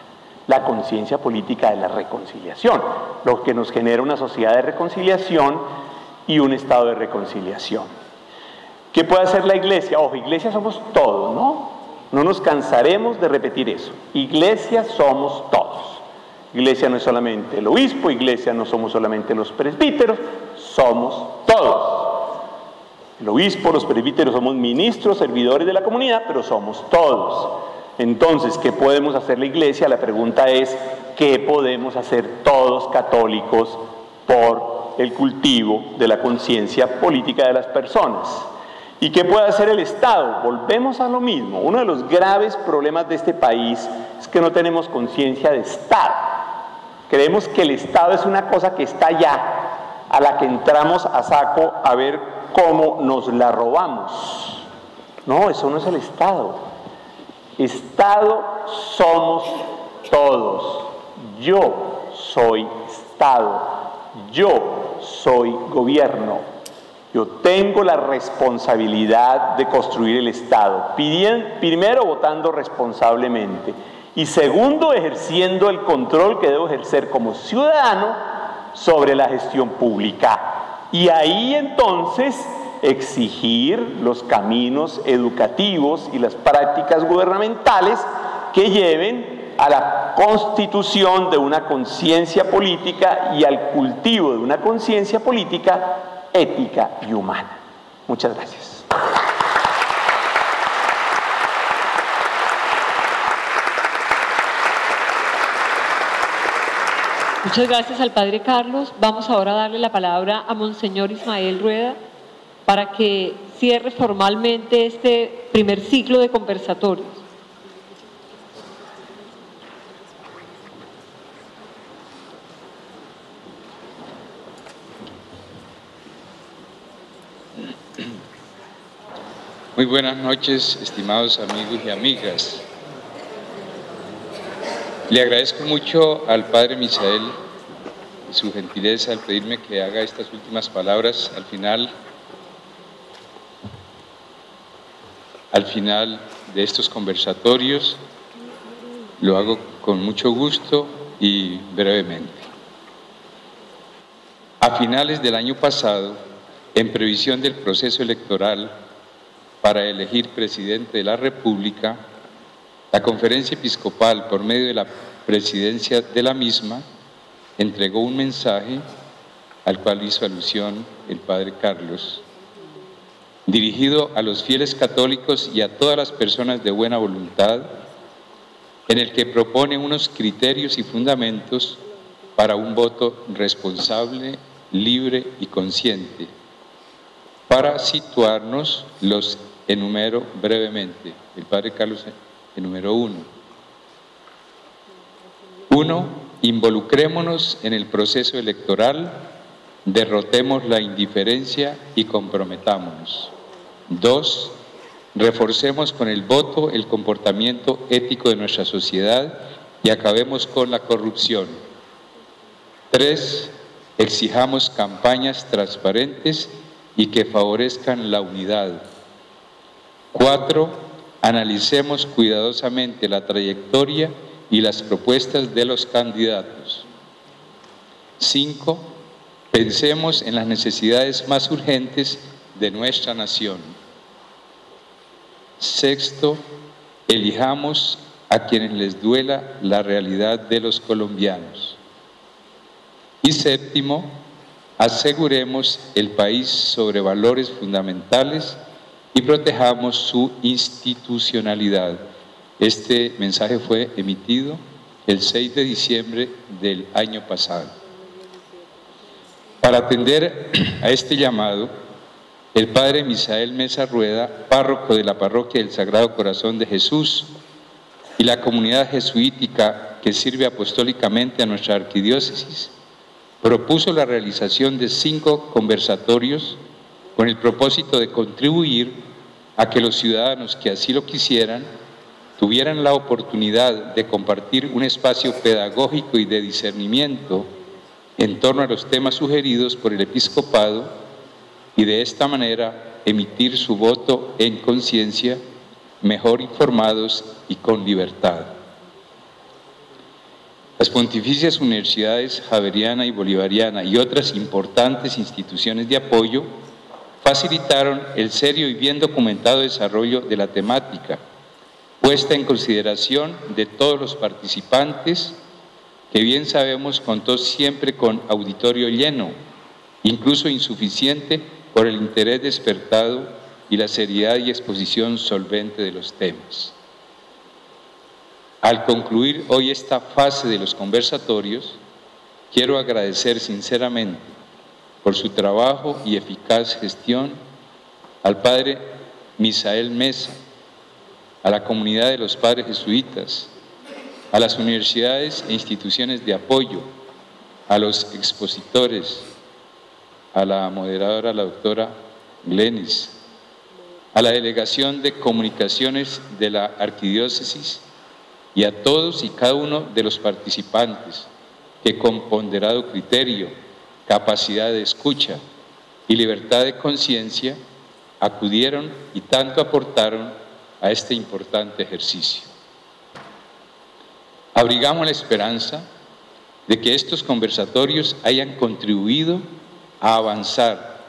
La conciencia política de la reconciliación, lo que nos genera una sociedad de reconciliación y un estado de reconciliación. ¿Qué puede hacer la Iglesia? Ojo, Iglesia somos todos, ¿no? No nos cansaremos de repetir eso. Iglesia somos todos. Iglesia no es solamente el obispo, Iglesia no somos solamente los presbíteros, somos todos. El obispo, los presbíteros somos ministros, servidores de la comunidad, pero somos todos. Entonces, ¿qué podemos hacer la Iglesia? La pregunta es, ¿qué podemos hacer todos católicos por el cultivo de la conciencia política de las personas? ¿Y qué puede hacer el Estado? Volvemos a lo mismo. Uno de los graves problemas de este país es que no tenemos conciencia de Estado. Creemos que el Estado es una cosa que está allá, a la que entramos a saco a ver cómo nos la robamos. No, eso no es el Estado. Estado somos todos. Yo soy Estado. Yo soy gobierno. Yo tengo la responsabilidad de construir el Estado. Primero, votando responsablemente. Y segundo, ejerciendo el control que debo ejercer como ciudadano sobre la gestión pública. Y ahí entonces exigir los caminos educativos y las prácticas gubernamentales que lleven a la constitución de una conciencia política y al cultivo de una conciencia política ética y humana. Muchas gracias. Muchas gracias al Padre Carlos. Vamos ahora a darle la palabra a Monseñor Ismael Rueda para que cierre formalmente este primer ciclo de conversatorios. Muy buenas noches, estimados amigos y amigas. Le agradezco mucho al Padre Misael y su gentileza al pedirme que haga estas últimas palabras al final de estos conversatorios Lo hago con mucho gusto y brevemente. A finales del año pasado, en previsión del proceso electoral para elegir presidente de la República, la Conferencia Episcopal, por medio de la presidencia de la misma, entregó un mensaje al cual hizo alusión el Padre Carlos, dirigido a los fieles católicos y a todas las personas de buena voluntad, en el que propone unos criterios y fundamentos para un voto responsable, libre y consciente. Para situarnos, los enumero brevemente. El Padre Carlos enumeró uno. 1. Involucrémonos en el proceso electoral, derrotemos la indiferencia y comprometámonos. 2. Reforcemos con el voto el comportamiento ético de nuestra sociedad y acabemos con la corrupción. 3. Exijamos campañas transparentes y que favorezcan la unidad. 4. Analicemos cuidadosamente la trayectoria y las propuestas de los candidatos. 5. Pensemos en las necesidades más urgentes de nuestra nación. 6. Elijamos a quienes les duela la realidad de los colombianos. Y 7. Aseguremos el país sobre valores fundamentales y protejamos su institucionalidad. Este mensaje fue emitido el 6 de diciembre del año pasado. Para atender a este llamado, el Padre Misael Mesa Rueda, párroco de la Parroquia del Sagrado Corazón de Jesús, y la comunidad jesuítica que sirve apostólicamente a nuestra arquidiócesis, propuso la realización de 5 conversatorios con el propósito de contribuir a que los ciudadanos que así lo quisieran tuvieran la oportunidad de compartir un espacio pedagógico y de discernimiento en torno a los temas sugeridos por el episcopado y de esta manera emitir su voto en conciencia, mejor informados y con libertad. Las Pontificias Universidades Javeriana y Bolivariana y otras importantes instituciones de apoyo facilitaron el serio y bien documentado desarrollo de la temática, puesta en consideración de todos los participantes, que bien sabemos contó siempre con auditorio lleno, incluso insuficiente por el interés despertado y la seriedad y exposición solvente de los temas. Al concluir hoy esta fase de los conversatorios, quiero agradecer sinceramente por su trabajo y eficaz gestión al Padre Misael Mesa, a la comunidad de los padres jesuitas, a las universidades e instituciones de apoyo, a los expositores, a la moderadora, la doctora Glenis, a la Delegación de Comunicaciones de la Arquidiócesis y a todos y cada uno de los participantes que con ponderado criterio, capacidad de escucha y libertad de conciencia acudieron y tanto aportaron a este importante ejercicio. Abrigamos la esperanza de que estos conversatorios hayan contribuido a avanzar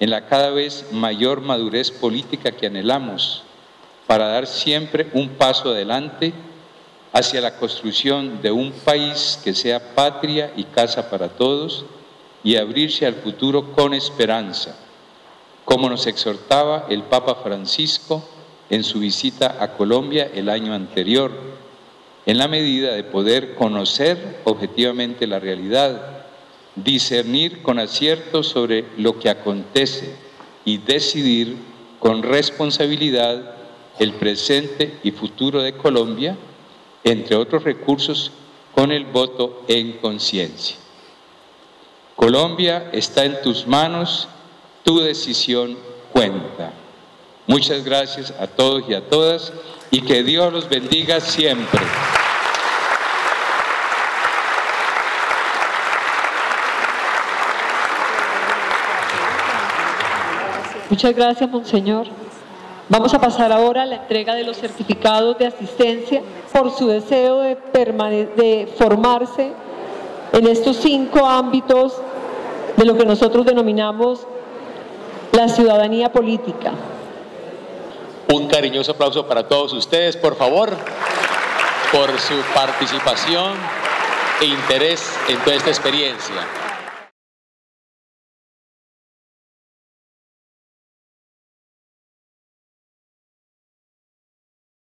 en la cada vez mayor madurez política que anhelamos para dar siempre un paso adelante hacia la construcción de un país que sea patria y casa para todos y abrirse al futuro con esperanza, como nos exhortaba el Papa Francisco en su visita a Colombia el año anterior, en la medida de poder conocer objetivamente la realidad, discernir con acierto sobre lo que acontece y decidir con responsabilidad el presente y futuro de Colombia, entre otros recursos, con el voto en conciencia. Colombia está en tus manos, tu decisión cuenta. Muchas gracias a todos y a todas y que Dios los bendiga siempre. Muchas gracias, Monseñor. Vamos a pasar ahora a la entrega de los certificados de asistencia por su deseo de formarse en estos 5 ámbitos de lo que nosotros denominamos la ciudadanía política. Un cariñoso aplauso para todos ustedes, por favor, por su participación e interés en toda esta experiencia.